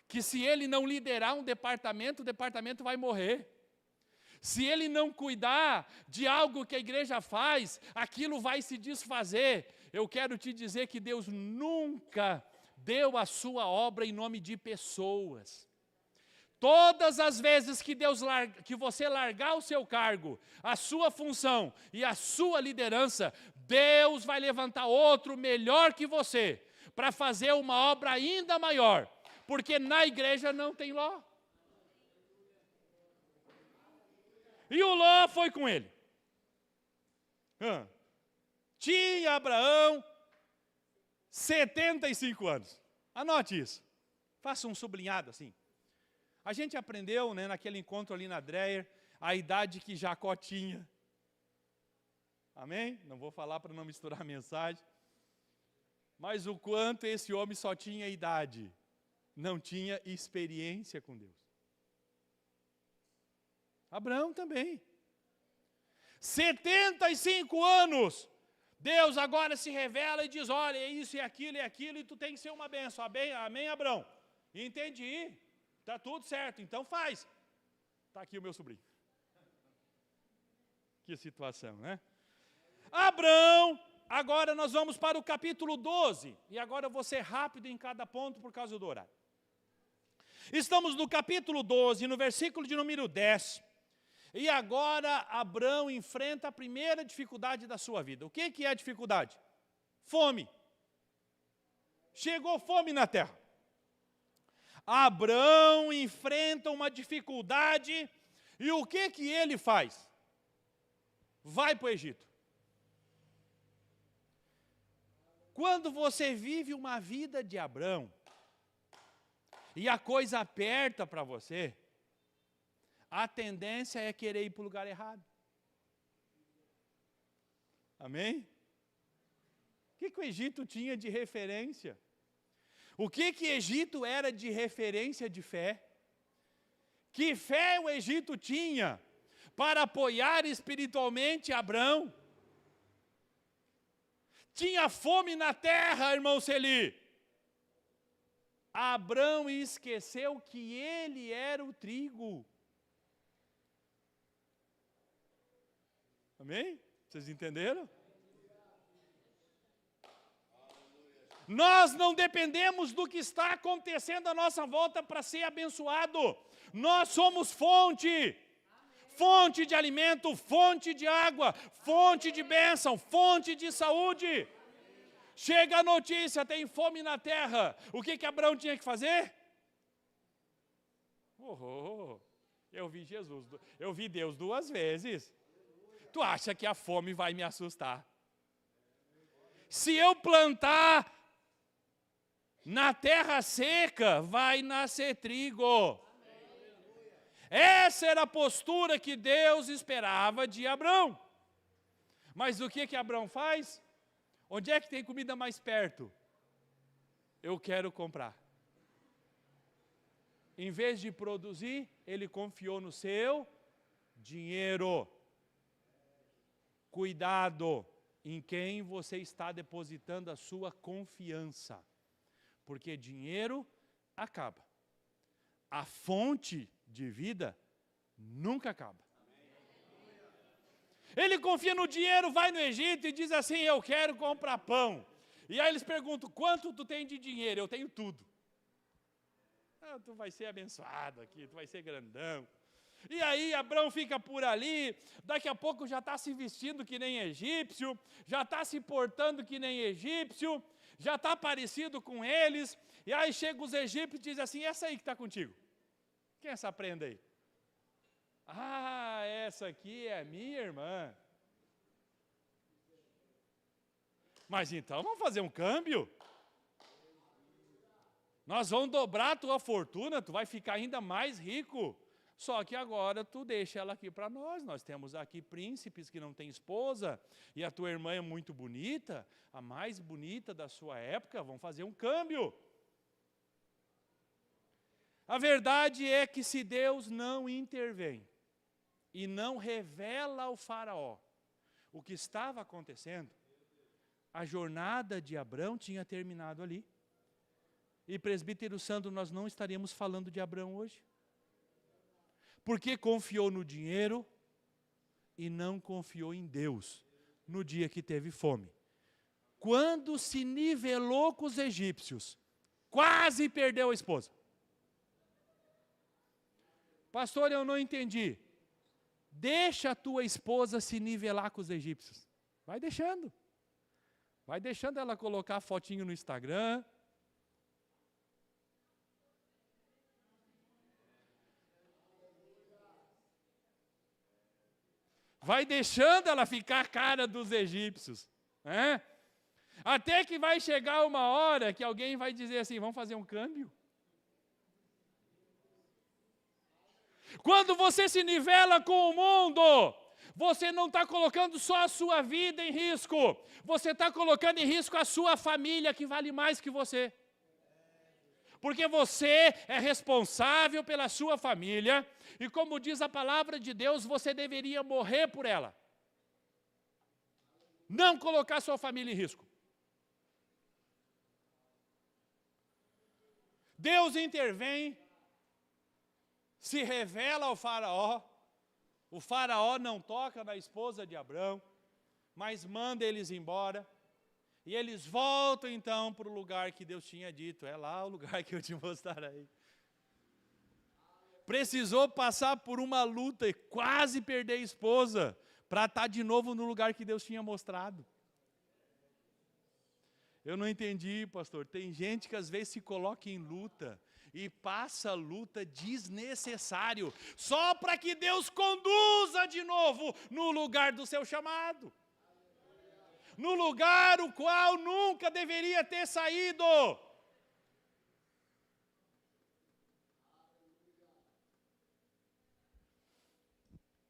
Que se ele não liderar um departamento, o departamento vai morrer. Se ele não cuidar de algo que a igreja faz, aquilo vai se desfazer. Eu quero te dizer que Deus nunca deu a sua obra em nome de pessoas. Todas as vezes que que você largar o seu cargo, a sua função e a sua liderança, Deus vai levantar outro melhor que você, para fazer uma obra ainda maior. Porque na igreja não tem Ló. E o Ló foi com ele. Tinha Abraão 75 anos. Anote isso. Faça um sublinhado assim. A gente aprendeu, né, naquele encontro ali na Dreyer, a idade que Jacó tinha. Amém? Não vou falar para não misturar a mensagem. Mas o quanto esse homem só tinha idade. Não tinha experiência com Deus. Abraão também. 75 anos. Deus agora se revela e diz, olha, é isso e aquilo, e tu tem que ser uma bênção. Amém, Abraão? Entendi. Está tudo certo, então faz. Está aqui o meu sobrinho. Que situação, né? Abraão, agora nós vamos para o capítulo 12. E agora eu vou ser rápido em cada ponto por causa do horário. Estamos no capítulo 12, no versículo de número 10. E agora Abraão enfrenta a primeira dificuldade da sua vida. O que é a dificuldade? Fome. Chegou fome na terra. Abraão enfrenta uma dificuldade e o que ele faz? Vai para o Egito. Quando você vive uma vida de Abraão e a coisa aperta para você, a tendência é querer ir para o lugar errado. Amém? O que o Egito tinha de referência? O que Egito era de referência de fé? Que fé o Egito tinha para apoiar espiritualmente Abraão? Tinha fome na terra, irmão Celi. Abrão esqueceu que ele era o trigo. Amém? Vocês entenderam? Nós não dependemos do que está acontecendo à nossa volta para ser abençoado. Nós somos fonte. Fonte de alimento, fonte de água, fonte de bênção, fonte de saúde. Chega a notícia, tem fome na terra. O que Abraão tinha que fazer? Eu vi Deus 2 vezes. Tu acha que a fome vai me assustar? Se eu plantar na terra seca, vai nascer trigo. Essa era a postura que Deus esperava de Abrão. Mas o que Abrão faz? Onde é que tem comida mais perto? Eu quero comprar. Em vez de produzir, ele confiou no seu dinheiro. Cuidado em quem você está depositando a sua confiança. Porque dinheiro acaba. A fonte de vida nunca acaba. Ele confia no dinheiro, vai no Egito e diz assim, eu quero comprar pão. E aí eles perguntam, quanto tu tem de dinheiro? Eu tenho tudo. Tu vai ser abençoado aqui, tu vai ser grandão. E aí Abrão fica por ali, daqui a pouco já está se vestindo que nem egípcio, já está se portando que nem egípcio, já está parecido com eles. E aí chega os egípcios e diz assim, essa aí que está contigo. Quem é essa prenda aí? Ah, essa aqui é a minha irmã. Mas então vamos fazer um câmbio? Nós vamos dobrar a tua fortuna, tu vai ficar ainda mais rico. Só que agora tu deixa ela aqui para nós. Nós temos aqui príncipes que não têm esposa, e a tua irmã é muito bonita, a mais bonita da sua época, vamos fazer um câmbio. A verdade é que se Deus não intervém e não revela ao faraó o que estava acontecendo, a jornada de Abrão tinha terminado ali. E presbítero Sandro, nós não estaríamos falando de Abrão hoje. Porque confiou no dinheiro e não confiou em Deus no dia que teve fome. Quando se nivelou com os egípcios, quase perdeu a esposa. Pastor, eu não entendi. Deixa a tua esposa se nivelar com os egípcios. Vai deixando. Vai deixando ela colocar fotinho no Instagram. Vai deixando ela ficar a cara dos egípcios. Né? Até que vai chegar uma hora que alguém vai dizer assim, vamos fazer um câmbio? Quando você se nivela com o mundo, você não está colocando só a sua vida em risco, você está colocando em risco a sua família, que vale mais que você. Porque você é responsável pela sua família, e como diz a palavra de Deus, você deveria morrer por ela. Não colocar sua família em risco. Deus intervém, se revela ao faraó, o faraó não toca na esposa de Abrão, mas manda eles embora, e eles voltam então para o lugar que Deus tinha dito, é lá o lugar que eu te mostrarei. Precisou passar por uma luta e quase perder a esposa, para estar de novo no lugar que Deus tinha mostrado. Eu não entendi, pastor, tem gente que às vezes se coloca em luta, e passa luta desnecessário, só para que Deus conduza de novo no lugar do seu chamado. No lugar o qual nunca deveria ter saído.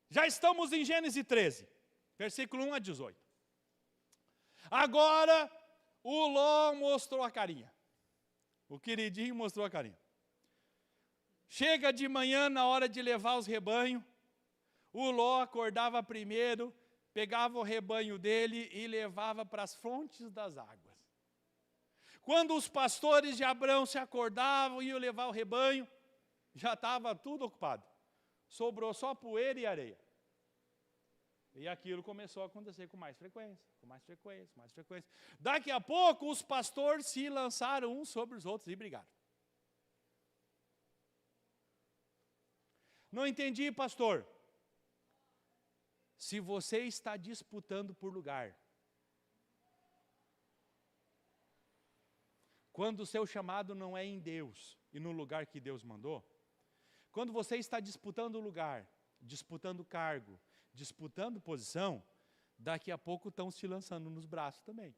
Já estamos em Gênesis 13, versículo 1 a 18. Agora o Ló mostrou a carinha. O queridinho mostrou a carinha. Chega de manhã na hora de levar os rebanhos, o Ló acordava primeiro, pegava o rebanho dele e levava para as fontes das águas. Quando os pastores de Abrão se acordavam e iam levar o rebanho, já estava tudo ocupado. Sobrou só poeira e areia. E aquilo começou a acontecer com mais frequência, com mais frequência, mais frequência. Daqui a pouco, os pastores se lançaram uns sobre os outros e brigaram. Não entendi, pastor. Se você está disputando por lugar, quando o seu chamado não é em Deus e no lugar que Deus mandou, quando você está disputando lugar, disputando cargo, disputando posição, daqui a pouco estão se lançando nos braços também.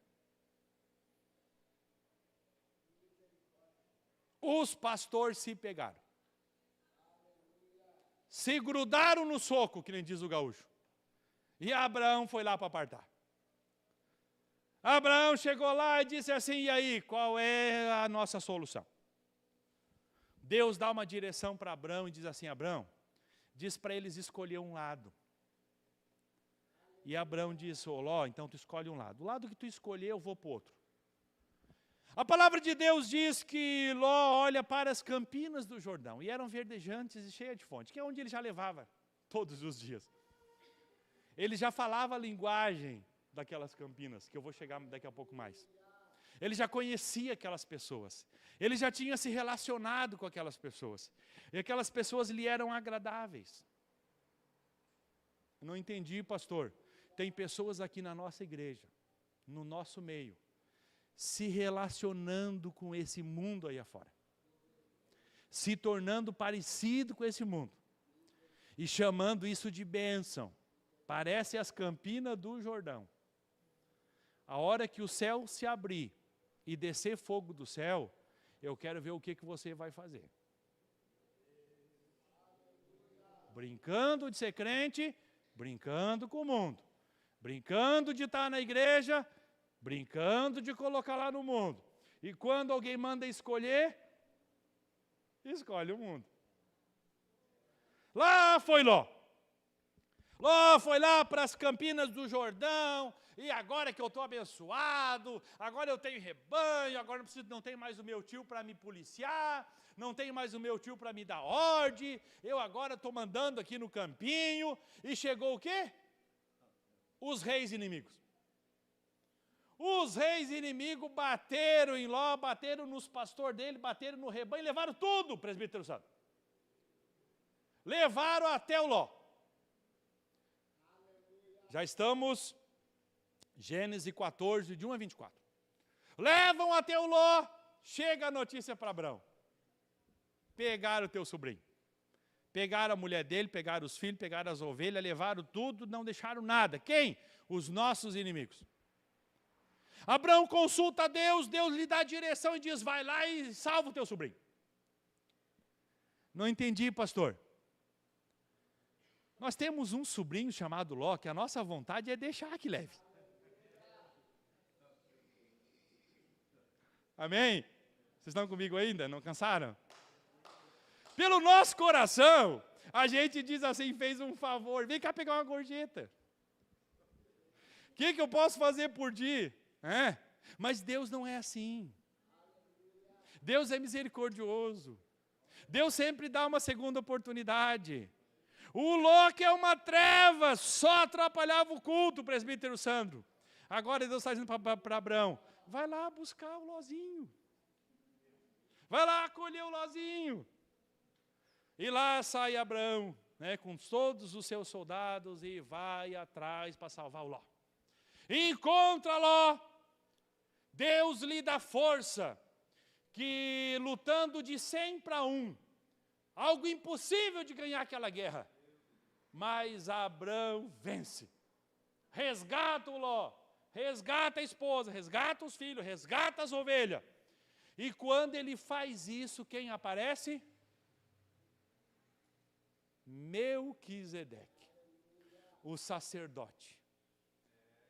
Os pastores se pegaram. Se grudaram no soco, que nem diz o gaúcho. E Abraão foi lá para apartar. Abraão chegou lá e disse assim, e aí, qual é a nossa solução? Deus dá uma direção para Abraão e diz assim, Abraão, diz para eles escolher um lado. E Abraão disse, ô Ló, então tu escolhe um lado. O lado que tu escolher, eu vou para o outro. A palavra de Deus diz que Ló olha para as campinas do Jordão, e eram verdejantes e cheias de fonte, que é onde ele já levava todos os dias. Ele já falava a linguagem daquelas campinas, que eu vou chegar daqui a pouco mais. Ele já conhecia aquelas pessoas. Ele já tinha se relacionado com aquelas pessoas. E aquelas pessoas lhe eram agradáveis. Não entendi, pastor. Tem pessoas aqui na nossa igreja, no nosso meio, se relacionando com esse mundo aí afora. Se tornando parecido com esse mundo. E chamando isso de bênção. Parece as campinas do Jordão. A hora que o céu se abrir e descer fogo do céu, eu quero ver o que você vai fazer. Brincando de ser crente, brincando com o mundo. Brincando de estar na igreja, brincando de colocar lá no mundo. E quando alguém manda escolher, escolhe o mundo. Lá foi Ló. Ló foi lá para as campinas do Jordão, e agora que eu estou abençoado, agora eu tenho rebanho, agora não tenho mais o meu tio para me policiar, não tenho mais o meu tio para me dar ordem, eu agora estou mandando aqui no campinho, e chegou o quê? Os reis inimigos. Os reis inimigos bateram em Ló, bateram nos pastores dele, bateram no rebanho, levaram tudo, presbítero santo. Levaram até o Ló. Já estamos, Gênesis 14, de 1 a 24. Levam até o Ló, chega a notícia para Abraão. Pegaram o teu sobrinho. Pegaram a mulher dele, pegaram os filhos, pegaram as ovelhas, levaram tudo, não deixaram nada. Quem? Os nossos inimigos. Abraão consulta a Deus, Deus lhe dá a direção e diz, vai lá e salva o teu sobrinho. Não entendi, pastor. Nós temos um sobrinho chamado Ló, que a nossa vontade é deixar que leve. Amém? Vocês estão comigo ainda? Não cansaram? Pelo nosso coração, a gente diz assim, fez um favor, vem cá pegar uma gorjeta. O que eu posso fazer por ti? Mas Deus não é assim. Deus é misericordioso. Deus sempre dá uma segunda oportunidade. O Ló, que é uma treva, só atrapalhava o culto, presbítero Sandro. Agora Deus está dizendo para Abraão, vai lá buscar o Lózinho. Vai lá acolher o Lózinho. E lá sai Abraão, com todos os seus soldados, e vai atrás para salvar o Ló. Encontra Ló. Deus lhe dá força, que lutando de 100 para 1, algo impossível de ganhar aquela guerra. Mas Abraão vence, resgata o Ló, resgata a esposa, resgata os filhos, resgata as ovelhas. E quando ele faz isso, quem aparece? Melquisedeque, o sacerdote.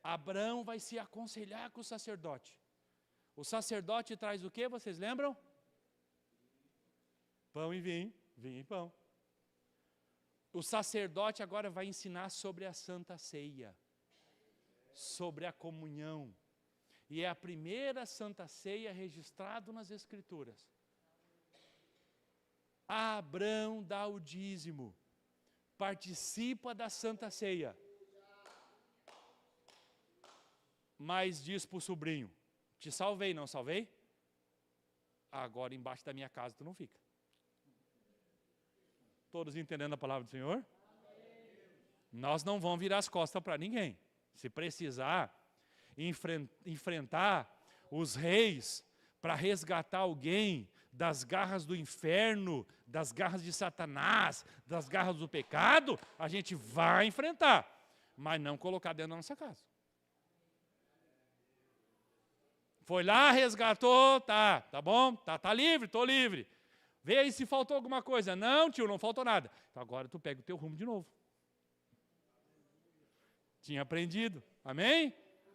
Abraão vai se aconselhar com o sacerdote. O sacerdote traz o quê, vocês lembram? Pão e vinho, vinho e pão. O sacerdote agora vai ensinar sobre a Santa Ceia. sobre a comunhão. E é a primeira Santa Ceia registrada nas Escrituras. Abrão dá o dízimo, participa da Santa Ceia. Mas diz para o sobrinho, te salvei, não salvei? Agora embaixo da minha casa tu não fica. Todos entendendo a palavra do Senhor? Nós não vamos virar as costas para ninguém. Se precisar enfrentar os reis para resgatar alguém das garras do inferno, das garras de Satanás, das garras do pecado, a gente vai enfrentar, mas não colocar dentro da nossa casa. Foi lá, resgatou, tá bom, tá livre, tô livre. Vê aí se faltou alguma coisa. Não, tio, não faltou nada. Então agora tu pega o teu rumo de novo. Tinha aprendido. Amém?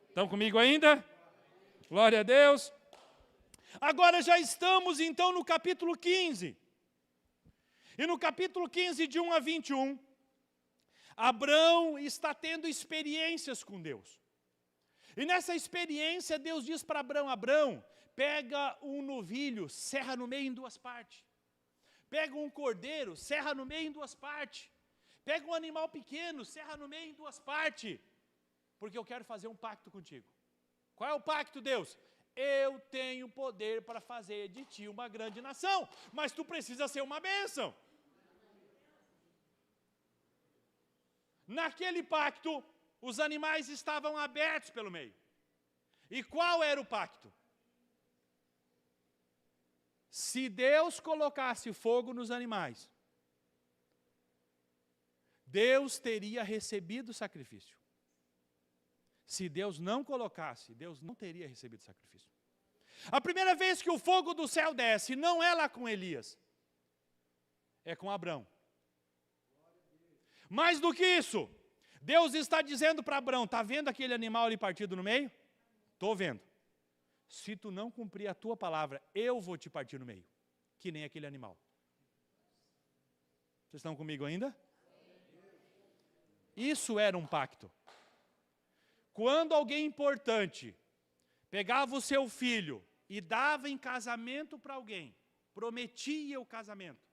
Estão comigo ainda? Glória a Deus. Agora já estamos então no capítulo 15. E no capítulo 15, de 1 a 21, Abrão está tendo experiências com Deus. E nessa experiência, Deus diz para Abrão, Abrão, pega um novilho, serra no meio em duas partes. Pega um cordeiro, serra no meio em duas partes. Pega um animal pequeno, serra no meio em duas partes. Porque eu quero fazer um pacto contigo. Qual é o pacto, Deus? Eu tenho poder para fazer de ti uma grande nação, mas tu precisa ser uma bênção. Naquele pacto, os animais estavam abertos pelo meio. E qual era o pacto? Se Deus colocasse fogo nos animais, Deus teria recebido o sacrifício. Se Deus não colocasse, Deus não teria recebido o sacrifício. A primeira vez que o fogo do céu desce, não é lá com Elias, é com Abrão. Mais do que isso, Deus está dizendo para Abrão, está vendo aquele animal ali partido no meio? Estou vendo. Se tu não cumprir a tua palavra, eu vou te partir no meio, que nem aquele animal. Vocês estão comigo ainda? Isso era um pacto. Quando alguém importante pegava o seu filho e dava em casamento para alguém, prometia o casamento,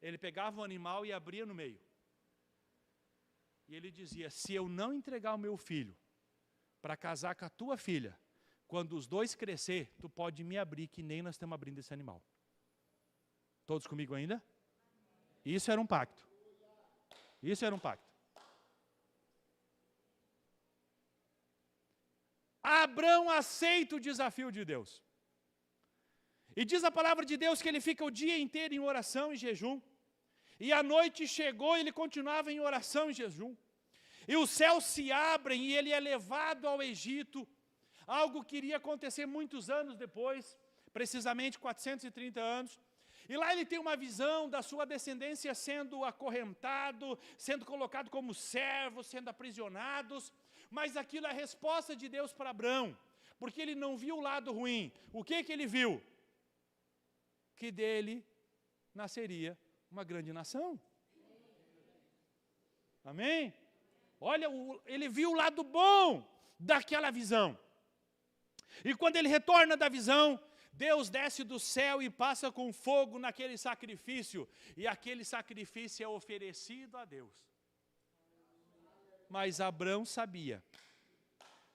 ele pegava o animal e abria no meio. E ele dizia, se eu não entregar o meu filho para casar com a tua filha, quando os dois crescer, tu pode me abrir, que nem nós estamos abrindo esse animal. Todos comigo ainda? Isso era um pacto. Isso era um pacto. Abrão aceita o desafio de Deus. E diz a palavra de Deus que ele fica o dia inteiro em oração e jejum. E a noite chegou e ele continuava em oração e jejum. E os céus se abrem e ele é levado ao Egito. Algo que iria acontecer muitos anos depois, precisamente 430 anos. E lá ele tem uma visão da sua descendência sendo acorrentado, sendo colocado como servos, sendo aprisionados. Mas aquilo é a resposta de Deus para Abrão, porque ele não viu o lado ruim. O que ele viu? Que dele nasceria uma grande nação. Amém? Olha, ele viu o lado bom daquela visão. E quando ele retorna da visão, Deus desce do céu e passa com fogo naquele sacrifício. E aquele sacrifício é oferecido a Deus. Mas Abrão sabia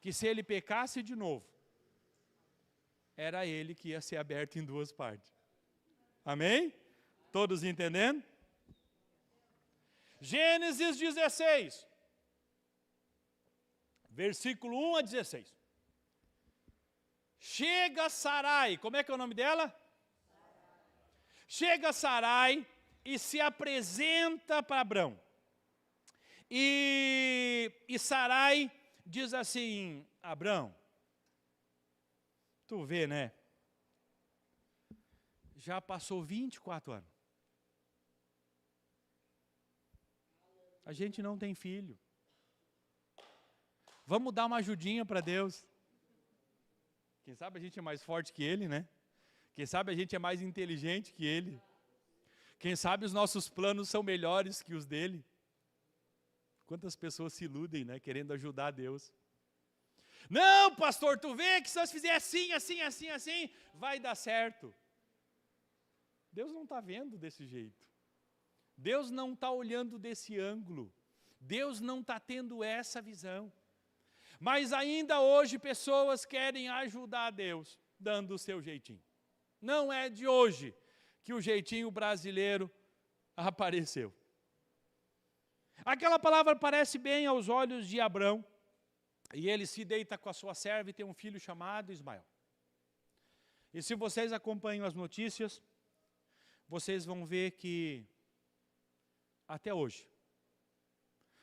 que se ele pecasse de novo, era ele que ia ser aberto em duas partes. Amém? Todos entendendo? Gênesis 16, versículo 1 a 16. Chega Sarai, como é que é o nome dela? Chega Sarai e se apresenta para Abrão. E Sarai diz assim, Abrão, tu vê, né? Já passou 24 anos. A gente não tem filho. Vamos dar uma ajudinha para Deus. Quem sabe a gente é mais forte que Ele, né? Quem sabe a gente é mais inteligente que Ele. Quem sabe os nossos planos são melhores que os dele. Quantas pessoas se iludem, né? Querendo ajudar Deus. Não, pastor, tu vê que se nós fizer assim, assim, assim, assim, vai dar certo. Deus não está vendo desse jeito. Deus não está olhando desse ângulo. Deus não está tendo essa visão. Mas ainda hoje pessoas querem ajudar a Deus, dando o seu jeitinho. Não é de hoje que o jeitinho brasileiro apareceu. Aquela palavra parece bem aos olhos de Abrão, e ele se deita com a sua serva e tem um filho chamado Ismael. E se vocês acompanham as notícias, vocês vão ver que, até hoje,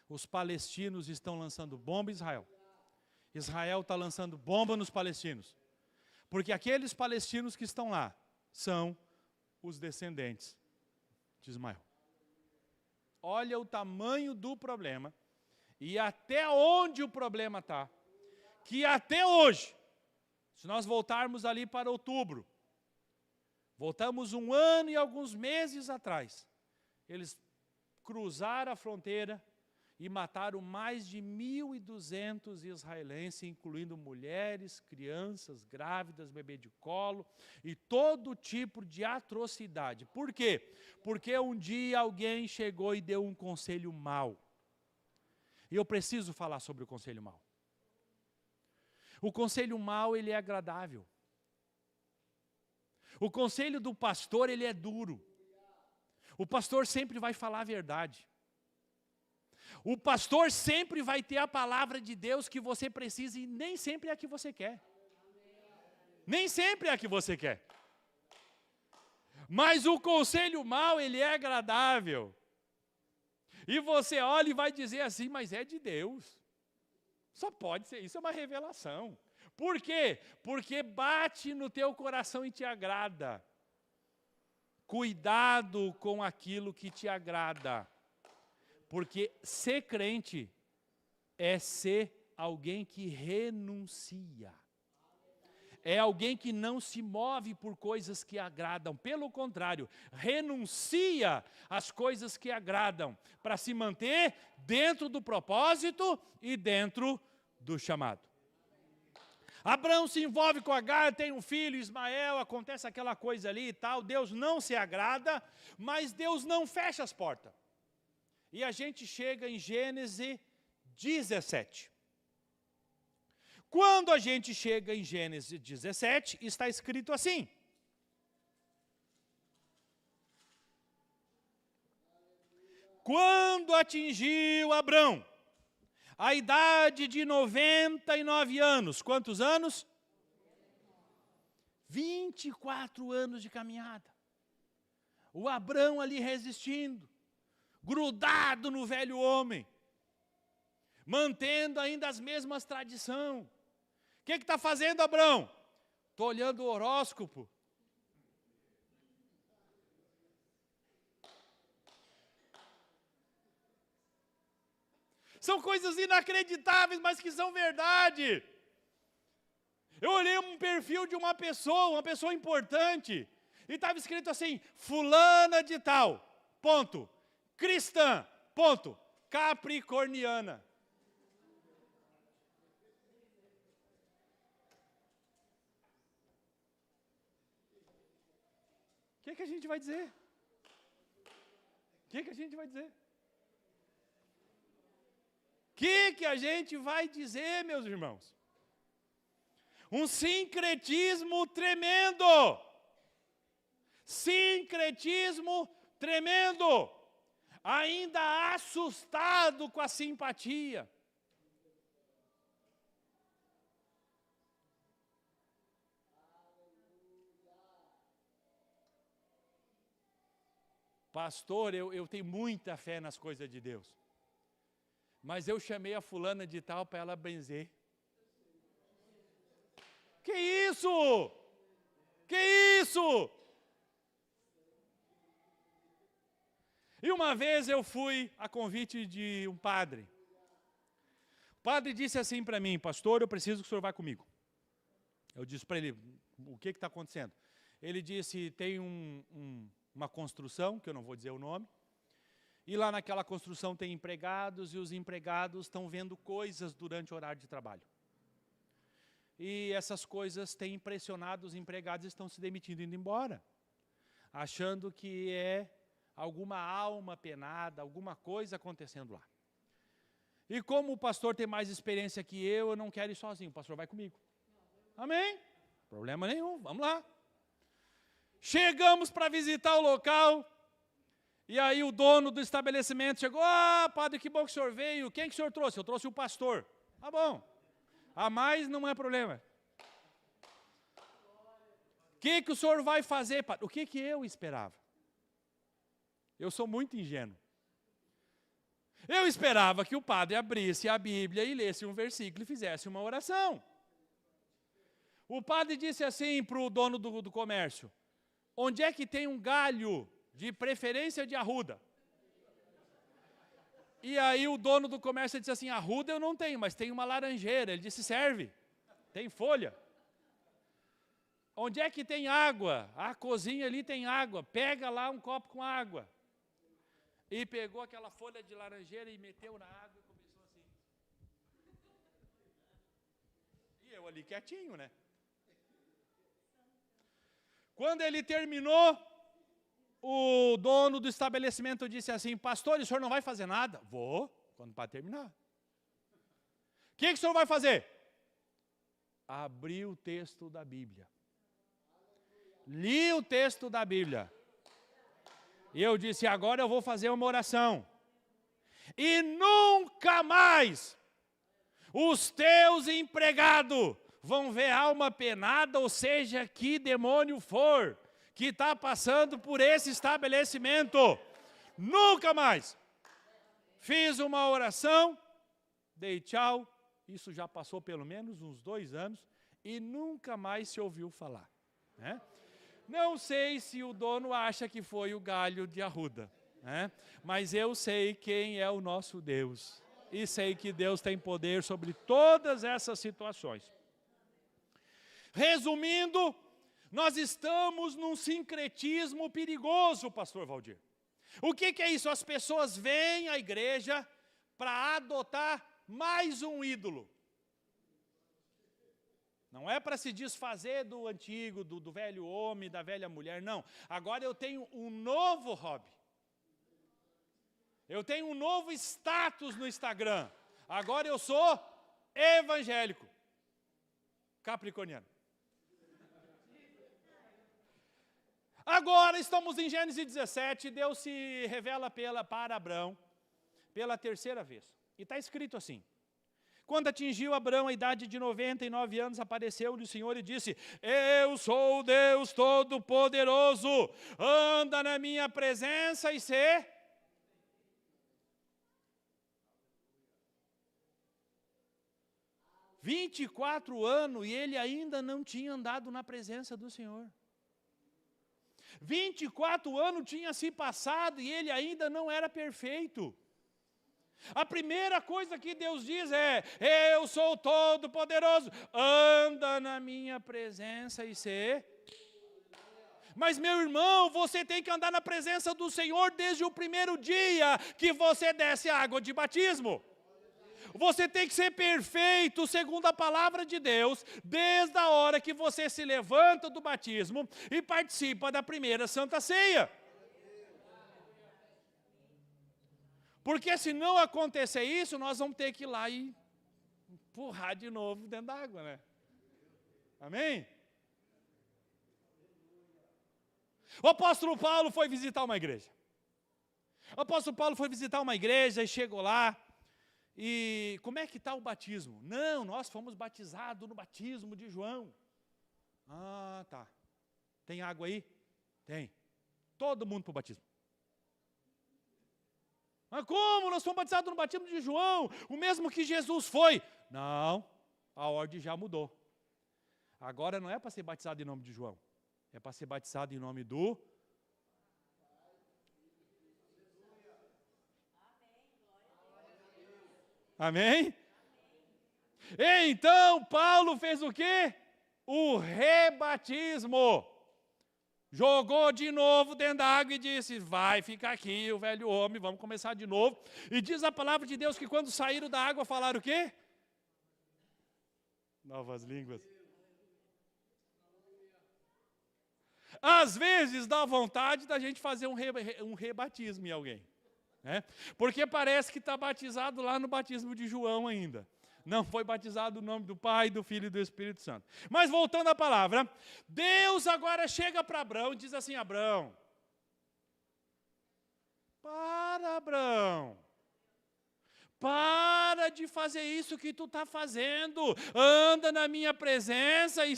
os palestinos estão lançando bomba em Israel. Israel está lançando bomba nos palestinos. Porque aqueles palestinos que estão lá são os descendentes de Ismael. Olha o tamanho do problema e até onde o problema está. Que até hoje, se nós voltarmos ali para outubro, voltamos 1 ano e alguns meses atrás, eles cruzaram a fronteira e mataram mais de 1.200 israelenses, incluindo mulheres, crianças, grávidas, bebê de colo e todo tipo de atrocidade. Por quê? Porque um dia alguém chegou e deu um conselho mau. E eu preciso falar sobre o conselho mau. O conselho mau, ele é agradável. O conselho do pastor, ele é duro. O pastor sempre vai falar a verdade. O pastor sempre vai ter a palavra de Deus que você precisa e nem sempre é a que você quer. Nem sempre é a que você quer. Mas o conselho mau, ele é agradável. E você olha e vai dizer assim, mas é de Deus. Só pode ser, isso é uma revelação. Por quê? Porque bate no teu coração e te agrada. Cuidado com aquilo que te agrada. Porque ser crente é ser alguém que renuncia. É alguém que não se move por coisas que agradam. Pelo contrário, renuncia às coisas que agradam para se manter dentro do propósito e dentro do chamado. Abraão se envolve com Agar, tem um filho, Ismael, acontece aquela coisa ali e tal. Deus não se agrada, mas Deus não fecha as portas. E a gente chega em Gênesis 17. Quando a gente chega em Gênesis 17, está escrito assim. Quando atingiu Abrão a idade de 99 anos, quantos anos? 24 anos de caminhada. O Abrão ali resistindo. Grudado no velho homem, mantendo ainda as mesmas tradições. O que está fazendo, Abrão? Estou olhando o horóscopo. São coisas inacreditáveis, mas que são verdade. Eu olhei um perfil de uma pessoa importante, e estava escrito assim, fulana de tal, ponto. Cristã, ponto, capricorniana. O que a gente vai dizer? O que a gente vai dizer? O que a gente vai dizer, meus irmãos? Um sincretismo tremendo. Sincretismo tremendo. Ainda assustado com a simpatia. Pastor, eu tenho muita fé nas coisas de Deus. Mas eu chamei a fulana de tal para ela benzer. Que isso? Que isso? E uma vez eu fui a convite de um padre. O padre disse assim para mim, pastor, eu preciso que o senhor vá comigo. Eu disse para ele, o que está acontecendo? Ele disse, tem uma construção, que eu não vou dizer o nome, e lá naquela construção tem empregados, e os empregados estão vendo coisas durante o horário de trabalho. E essas coisas têm impressionado os empregados e estão se demitindo, indo embora. Achando que é alguma alma penada, alguma coisa acontecendo lá. E como o pastor tem mais experiência que eu não quero ir sozinho, o pastor vai comigo. Amém? Problema nenhum, vamos lá. Chegamos para visitar o local, e aí o dono do estabelecimento chegou, padre, que bom que o senhor veio, quem que o senhor trouxe? Eu trouxe o pastor. Tá bom, a mais não é problema. O que o senhor vai fazer, padre? O que eu esperava? Eu sou muito ingênuo. Eu esperava que o padre abrisse a Bíblia e lesse um versículo e fizesse uma oração. O padre disse assim para o dono do comércio, onde é que tem um galho, de preferência de arruda? E aí o dono do comércio disse assim, arruda eu não tenho, mas tem uma laranjeira. Ele disse, serve, tem folha. Onde é que tem água? A cozinha ali tem água, pega lá um copo com água. E pegou aquela folha de laranjeira e meteu na água e começou assim. E eu ali quietinho, né? Quando ele terminou, o dono do estabelecimento disse assim, pastor, o senhor não vai fazer nada? Vou, quando para terminar. O que o senhor vai fazer? Abri o texto da Bíblia. Li o texto da Bíblia. E eu disse, agora eu vou fazer uma oração. E nunca mais os teus empregados vão ver alma penada, ou seja, que demônio for, que está passando por esse estabelecimento. Nunca mais. Fiz uma oração, dei tchau, isso já passou pelo menos uns 2 anos, e nunca mais se ouviu falar. Né? Não sei se o dono acha que foi o galho de arruda, né? Mas eu sei quem é o nosso Deus. E sei que Deus tem poder sobre todas essas situações. Resumindo, nós estamos num sincretismo perigoso, pastor Valdir. O que é isso? As pessoas vêm à igreja para adotar mais um ídolo. Não é para se desfazer do antigo, do velho homem, da velha mulher, não. Agora eu tenho um novo hobby. Eu tenho um novo status no Instagram. Agora eu sou evangélico. Capricorniano. Agora estamos em Gênesis 17, Deus se revela para Abrão pela 3ª vez. E está escrito assim. Quando atingiu Abrão a idade de 99 anos, apareceu-lhe o Senhor e disse, eu sou o Deus Todo-Poderoso, anda na minha presença e se... 24 anos e ele ainda não tinha andado na presença do Senhor. 24 anos tinha se passado e ele ainda não era perfeito. A primeira coisa que Deus diz é, eu sou todo-poderoso, anda na minha presença e se... Mas meu irmão, você tem que andar na presença do Senhor desde o primeiro dia que você desce a água de batismo. Você tem que ser perfeito, segundo a palavra de Deus, desde a hora que você se levanta do batismo e participa da primeira Santa Ceia. Porque se não acontecer isso, nós vamos ter que ir lá e empurrar de novo dentro da água, né? Amém? O apóstolo Paulo foi visitar uma igreja. O apóstolo Paulo foi visitar uma igreja e chegou lá. E como é que está o batismo? Não, nós fomos batizados no batismo de João. Ah, tá. Tem água aí? Tem. Todo mundo para o batismo. Mas como? Nós fomos batizados no batismo de João, o mesmo que Jesus foi. Não, a ordem já mudou. Agora não é para ser batizado em nome de João. É para ser batizado em nome do... Amém? Então, Paulo fez o quê? O rebatismo. Jogou de novo dentro da água e disse, vai ficar aqui o velho homem, vamos começar de novo. E diz a palavra de Deus que quando saíram da água falaram o quê? Novas línguas. Às vezes dá vontade da gente fazer um rebatismo em alguém. Né? Porque parece que está batizado lá no batismo de João ainda. Não foi batizado no nome do Pai, do Filho e do Espírito Santo. Mas voltando à palavra, Deus agora chega para Abrão e diz assim: Abrão, Abrão, para de fazer isso que tu está fazendo, anda na minha presença e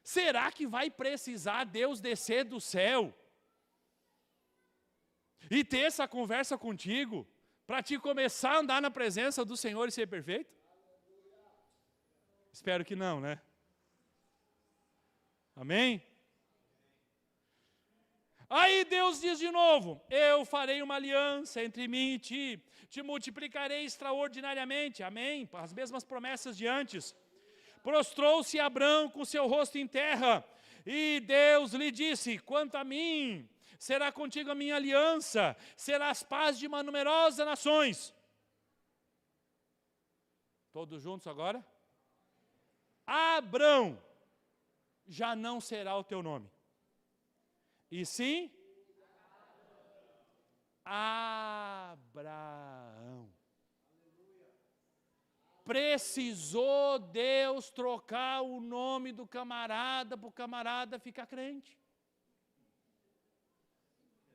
Será que vai precisar Deus descer do céu e ter essa conversa contigo para te começar a andar na presença do Senhor e ser perfeito? Espero que não, né? Amém? Aí Deus diz de novo: eu farei uma aliança entre mim e ti, te multiplicarei extraordinariamente. Amém? As mesmas promessas de antes. Prostrou-se Abrão com seu rosto em terra, e Deus lhe disse: quanto a mim, será contigo a minha aliança, serás paz de uma numerosa nações. Todos juntos agora? Abrão, já não será o teu nome, e sim Abraão. Precisou Deus trocar o nome do camarada para o camarada ficar crente.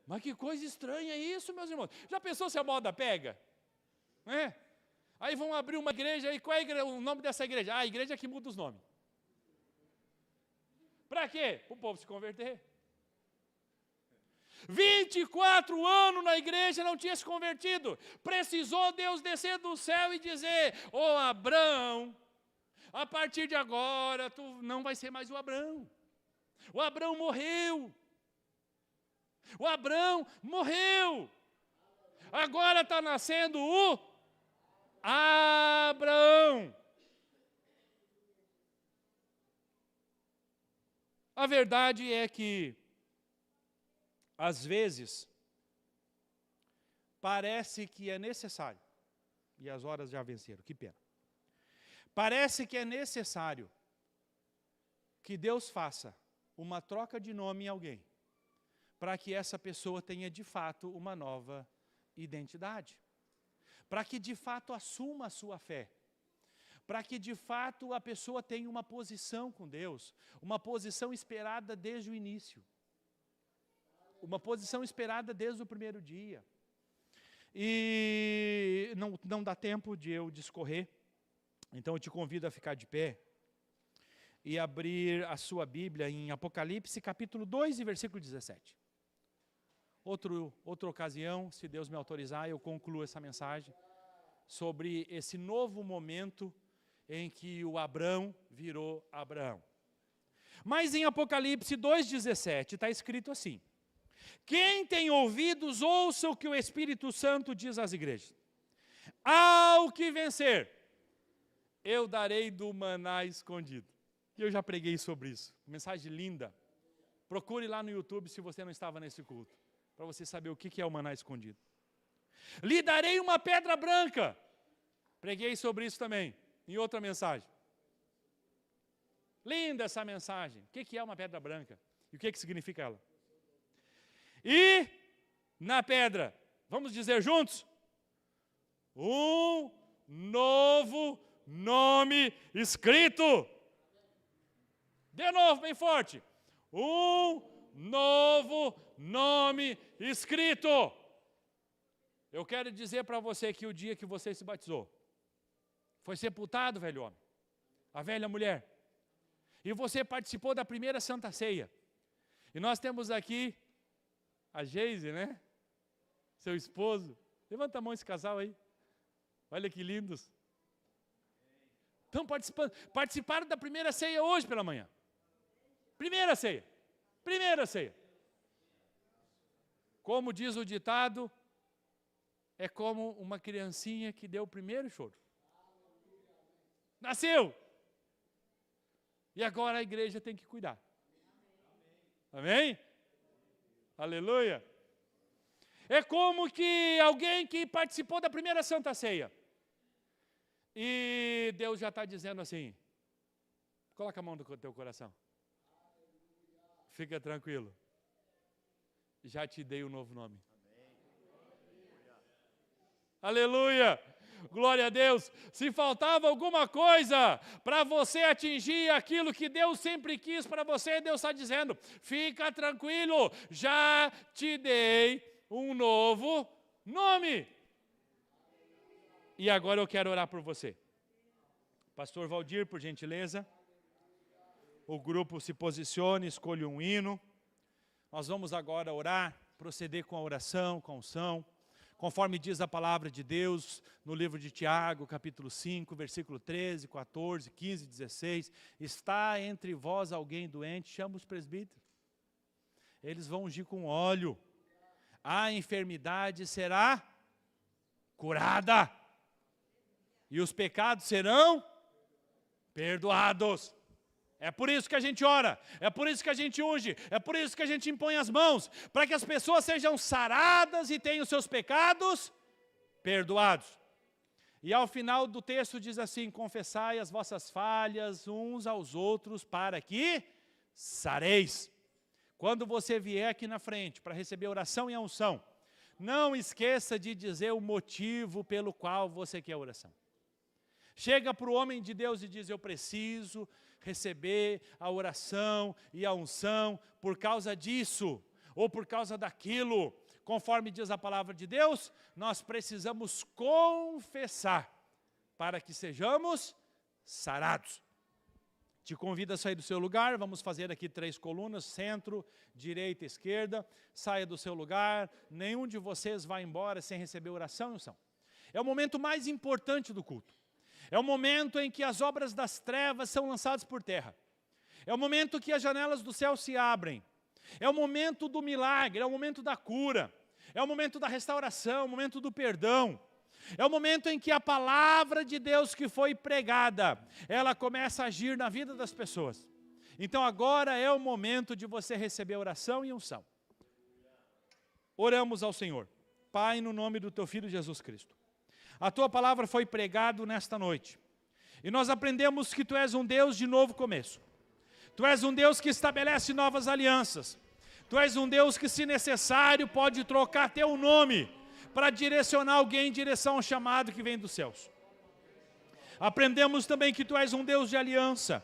Mas que coisa estranha isso, meus irmãos. Já pensou se a moda pega? É? Aí vão abrir uma igreja, e qual é o nome dessa igreja? A igreja que muda os nomes. Para quê? Para o povo se converter. 24 anos na igreja não tinha se convertido. Precisou Deus descer do céu e dizer: ô Abrão, a partir de agora tu não vai ser mais o Abrão. O Abrão morreu. O Abrão morreu. Agora está nascendo o Abraão. A verdade é que às vezes, parece que é necessário, e as horas já venceram, que pena. Parece que é necessário que Deus faça uma troca de nome em alguém, para que essa pessoa tenha de fato uma nova identidade, para que de fato assuma a sua fé, para que de fato a pessoa tenha uma posição com Deus, uma posição esperada desde o início. Uma posição esperada desde o primeiro dia. E não dá tempo de eu discorrer, então eu te convido a ficar de pé e abrir a sua Bíblia em Apocalipse, capítulo 2 e versículo 17. Outra ocasião, se Deus me autorizar, eu concluo essa mensagem sobre esse novo momento em que o Abrão virou Abraão. Mas em Apocalipse 2,17 está escrito assim: quem tem ouvidos, ouça o que o Espírito Santo diz às igrejas. Ao que vencer, eu darei do maná escondido. E eu já preguei sobre isso. Mensagem linda. Procure lá no YouTube se você não estava nesse culto, para você saber o que é o maná escondido. Lhe darei uma pedra branca. Preguei sobre isso também, em outra mensagem. Linda essa mensagem. O que é uma pedra branca? E o que significa ela? E na pedra, vamos dizer juntos? Um novo nome escrito. De novo, bem forte. Um novo nome escrito. Eu quero dizer para você que o dia que você se batizou, foi sepultado, velho homem, a velha mulher, e você participou da primeira Santa Ceia. E nós temos aqui a Geise, né? Seu esposo. Levanta a mão esse casal aí. Olha que lindos. Estão participando. Participaram da primeira ceia hoje pela manhã. Primeira ceia. Primeira ceia. Como diz o ditado, é como uma criancinha que deu o primeiro choro. Nasceu. E agora a igreja tem que cuidar. Amém? Aleluia. É como que alguém que participou da primeira Santa Ceia. E Deus já está dizendo assim, coloca a mão no teu coração. Fica tranquilo. Já te dei um novo nome. Aleluia! Glória a Deus! Se faltava alguma coisa para você atingir aquilo que Deus sempre quis para você, Deus está dizendo, fica tranquilo, já te dei um novo nome. E agora eu quero orar por você. Pastor Valdir, por gentileza. O grupo se posicione, escolha um hino. Nós vamos agora orar, proceder com a oração, com a unção. Conforme diz a palavra de Deus no livro de Tiago, capítulo 5, versículo 13, 14, 15, 16. Está entre vós alguém doente, chama os presbíteros. Eles vão ungir com óleo. A enfermidade será curada. E os pecados serão perdoados. É por isso que a gente ora, é por isso que a gente unge, é por isso que a gente impõe as mãos, para que as pessoas sejam saradas e tenham seus pecados perdoados. E ao final do texto diz assim, confessai as vossas falhas uns aos outros para que sareis. Quando você vier aqui na frente para receber oração e a unção, não esqueça de dizer o motivo pelo qual você quer a oração. Chega para o homem de Deus e diz, eu preciso receber a oração e a unção por causa disso, ou por causa daquilo. Conforme diz a palavra de Deus, nós precisamos confessar para que sejamos sarados. Te convido a sair do seu lugar, vamos fazer aqui 3 colunas, centro, direita, esquerda. Saia do seu lugar, nenhum de vocês vai embora sem receber oração e unção. É o momento mais importante do culto. É o momento em que as obras das trevas são lançadas por terra. É o momento que as janelas do céu se abrem. É o momento do milagre, é o momento da cura. É o momento da restauração, é o momento do perdão. É o momento em que a palavra de Deus que foi pregada, ela começa a agir na vida das pessoas. Então agora é o momento de você receber oração e unção. Oramos ao Senhor. Pai, no nome do Teu Filho Jesus Cristo. A Tua palavra foi pregada nesta noite. E nós aprendemos que Tu és um Deus de novo começo. Tu és um Deus que estabelece novas alianças. Tu és um Deus que, se necessário, pode trocar Teu nome para direcionar alguém em direção ao chamado que vem dos céus. Aprendemos também que Tu és um Deus de aliança.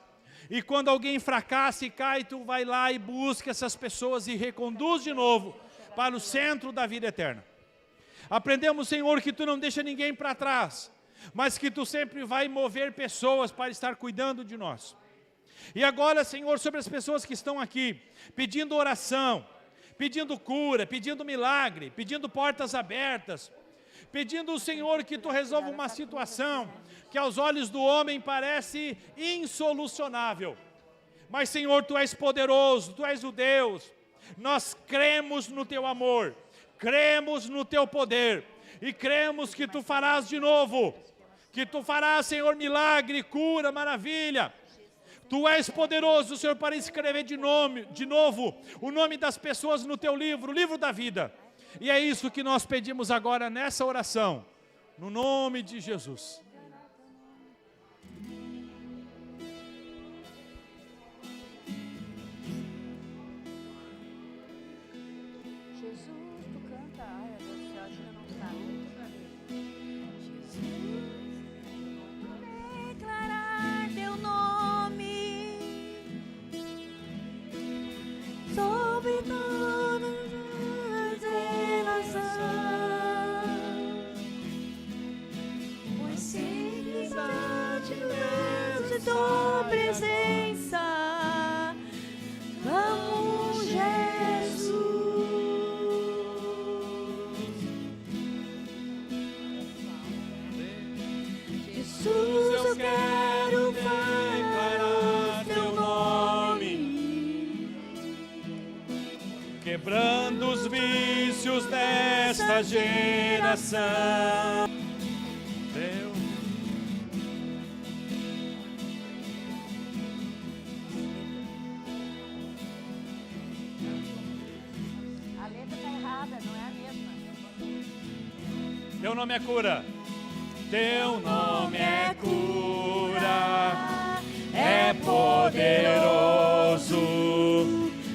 E quando alguém fracassa e cai, Tu vai lá e busca essas pessoas e reconduz de novo para o centro da vida eterna. Aprendemos, Senhor, que Tu não deixa ninguém para trás, mas que Tu sempre vai mover pessoas para estar cuidando de nós. E agora, Senhor, sobre as pessoas que estão aqui, pedindo oração, pedindo cura, pedindo milagre, pedindo portas abertas, pedindo, Senhor, que Tu resolva uma situação que aos olhos do homem parece insolucionável. Mas, Senhor, Tu és poderoso, Tu és o Deus. Nós cremos no Teu amor. Cremos no Teu poder e cremos que Tu farás de novo, que Tu farás, Senhor, milagre, cura, maravilha. Tu és poderoso, Senhor, para escrever de novo o nome das pessoas no Teu livro, o livro da vida. E é isso que nós pedimos agora nessa oração, no nome de Jesus. Quebrando os vícios desta geração. Deus. A letra está errada, não é a mesma. Teu nome é cura. Teu nome é cura, é poderoso.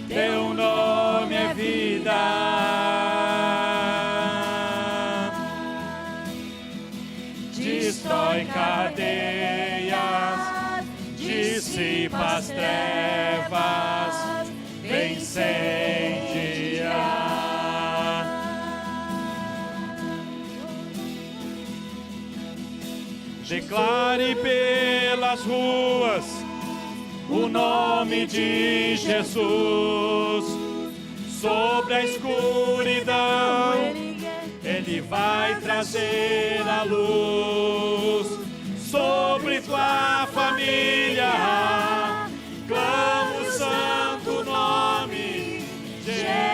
Teu nome é vida. Destrói cadeias, dissipa as trevas, vem incendiar. Declare pelas ruas o nome de Jesus. Sobre a escuridão Ele vai trazer a luz. Sobre tua família clama o santo nome de Jesus.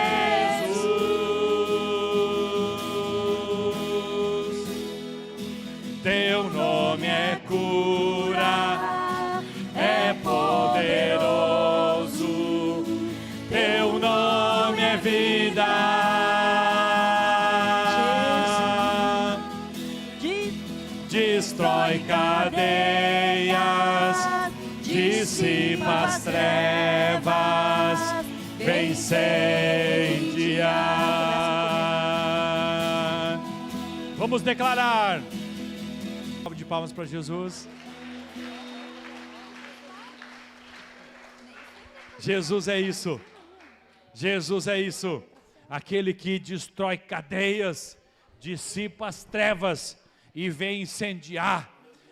Teu nome é cura, é poderoso. Teu nome é vida. Destrói cadeias, dissipa as trevas, vem incendiar. Vamos declarar. Salve de palmas para Jesus. Jesus é isso. Jesus é isso. Aquele que destrói cadeias, dissipa as trevas e vem incendiar.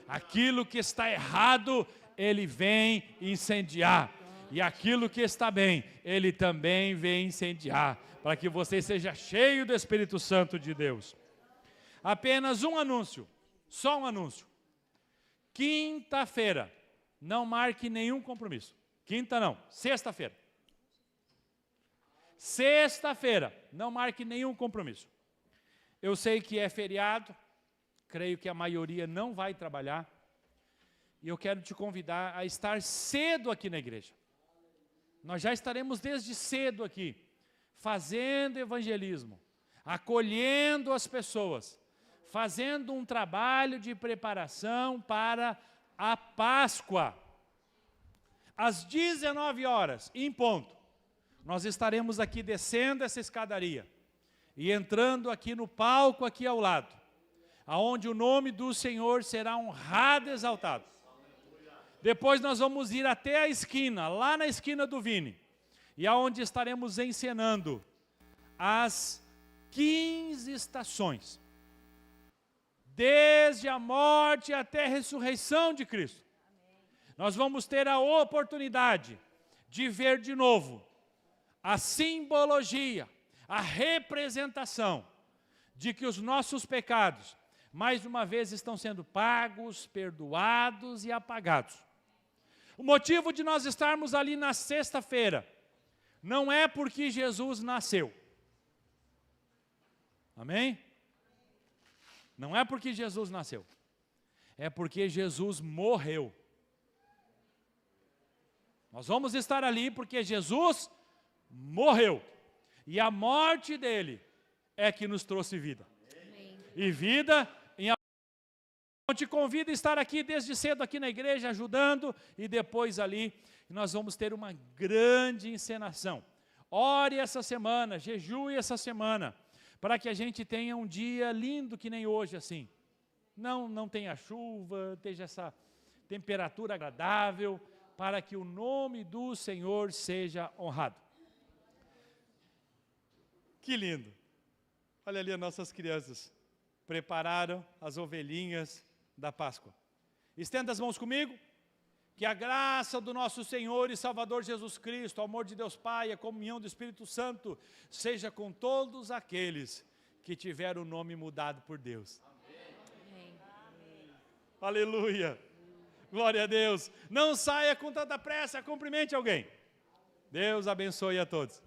Aquilo que está errado, Ele vem incendiar. E aquilo que está bem, Ele também vem incendiar. Para que você seja cheio do Espírito Santo de Deus. Apenas um anúncio. Só um anúncio. Quinta-feira. Não marque nenhum compromisso. Quinta não. Sexta-feira. Sexta-feira. Não marque nenhum compromisso. Eu sei que é feriado. Creio que a maioria não vai trabalhar. E eu quero te convidar a estar cedo aqui na igreja. Nós já estaremos desde cedo aqui, fazendo evangelismo, acolhendo as pessoas, fazendo um trabalho de preparação para a Páscoa. Às 19 horas, em ponto, nós estaremos aqui descendo essa escadaria e entrando aqui no palco aqui ao lado, aonde o nome do Senhor será honrado e exaltado. Depois nós vamos ir até a esquina, lá na esquina do Vini, e aonde estaremos encenando as 15 estações, desde a morte até a ressurreição de Cristo. Nós vamos ter a oportunidade de ver de novo a simbologia, a representação de que os nossos pecados, mais uma vez, estão sendo pagos, perdoados e apagados. O motivo de nós estarmos ali na sexta-feira não é porque Jesus nasceu. Amém? Não é porque Jesus nasceu. É porque Jesus morreu. Nós vamos estar ali porque Jesus morreu. E a morte dele é que nos trouxe vida. Amém. E vida em abundância. Eu te convido a estar aqui desde cedo aqui na igreja, ajudando, e depois ali nós vamos ter uma grande encenação. Ore essa semana, jejue essa semana, para que a gente tenha um dia lindo que nem hoje assim. Não tenha chuva, esteja essa temperatura agradável, para que o nome do Senhor seja honrado. Que lindo! Olha ali as nossas crianças, prepararam as ovelhinhas da Páscoa. Estenda as mãos comigo. Que a graça do nosso Senhor e Salvador Jesus Cristo, o amor de Deus Pai, a comunhão do Espírito Santo, seja com todos aqueles que tiveram o nome mudado por Deus. Amém. Aleluia. Glória a Deus. Não saia com tanta pressa, cumprimente alguém. Deus abençoe a todos.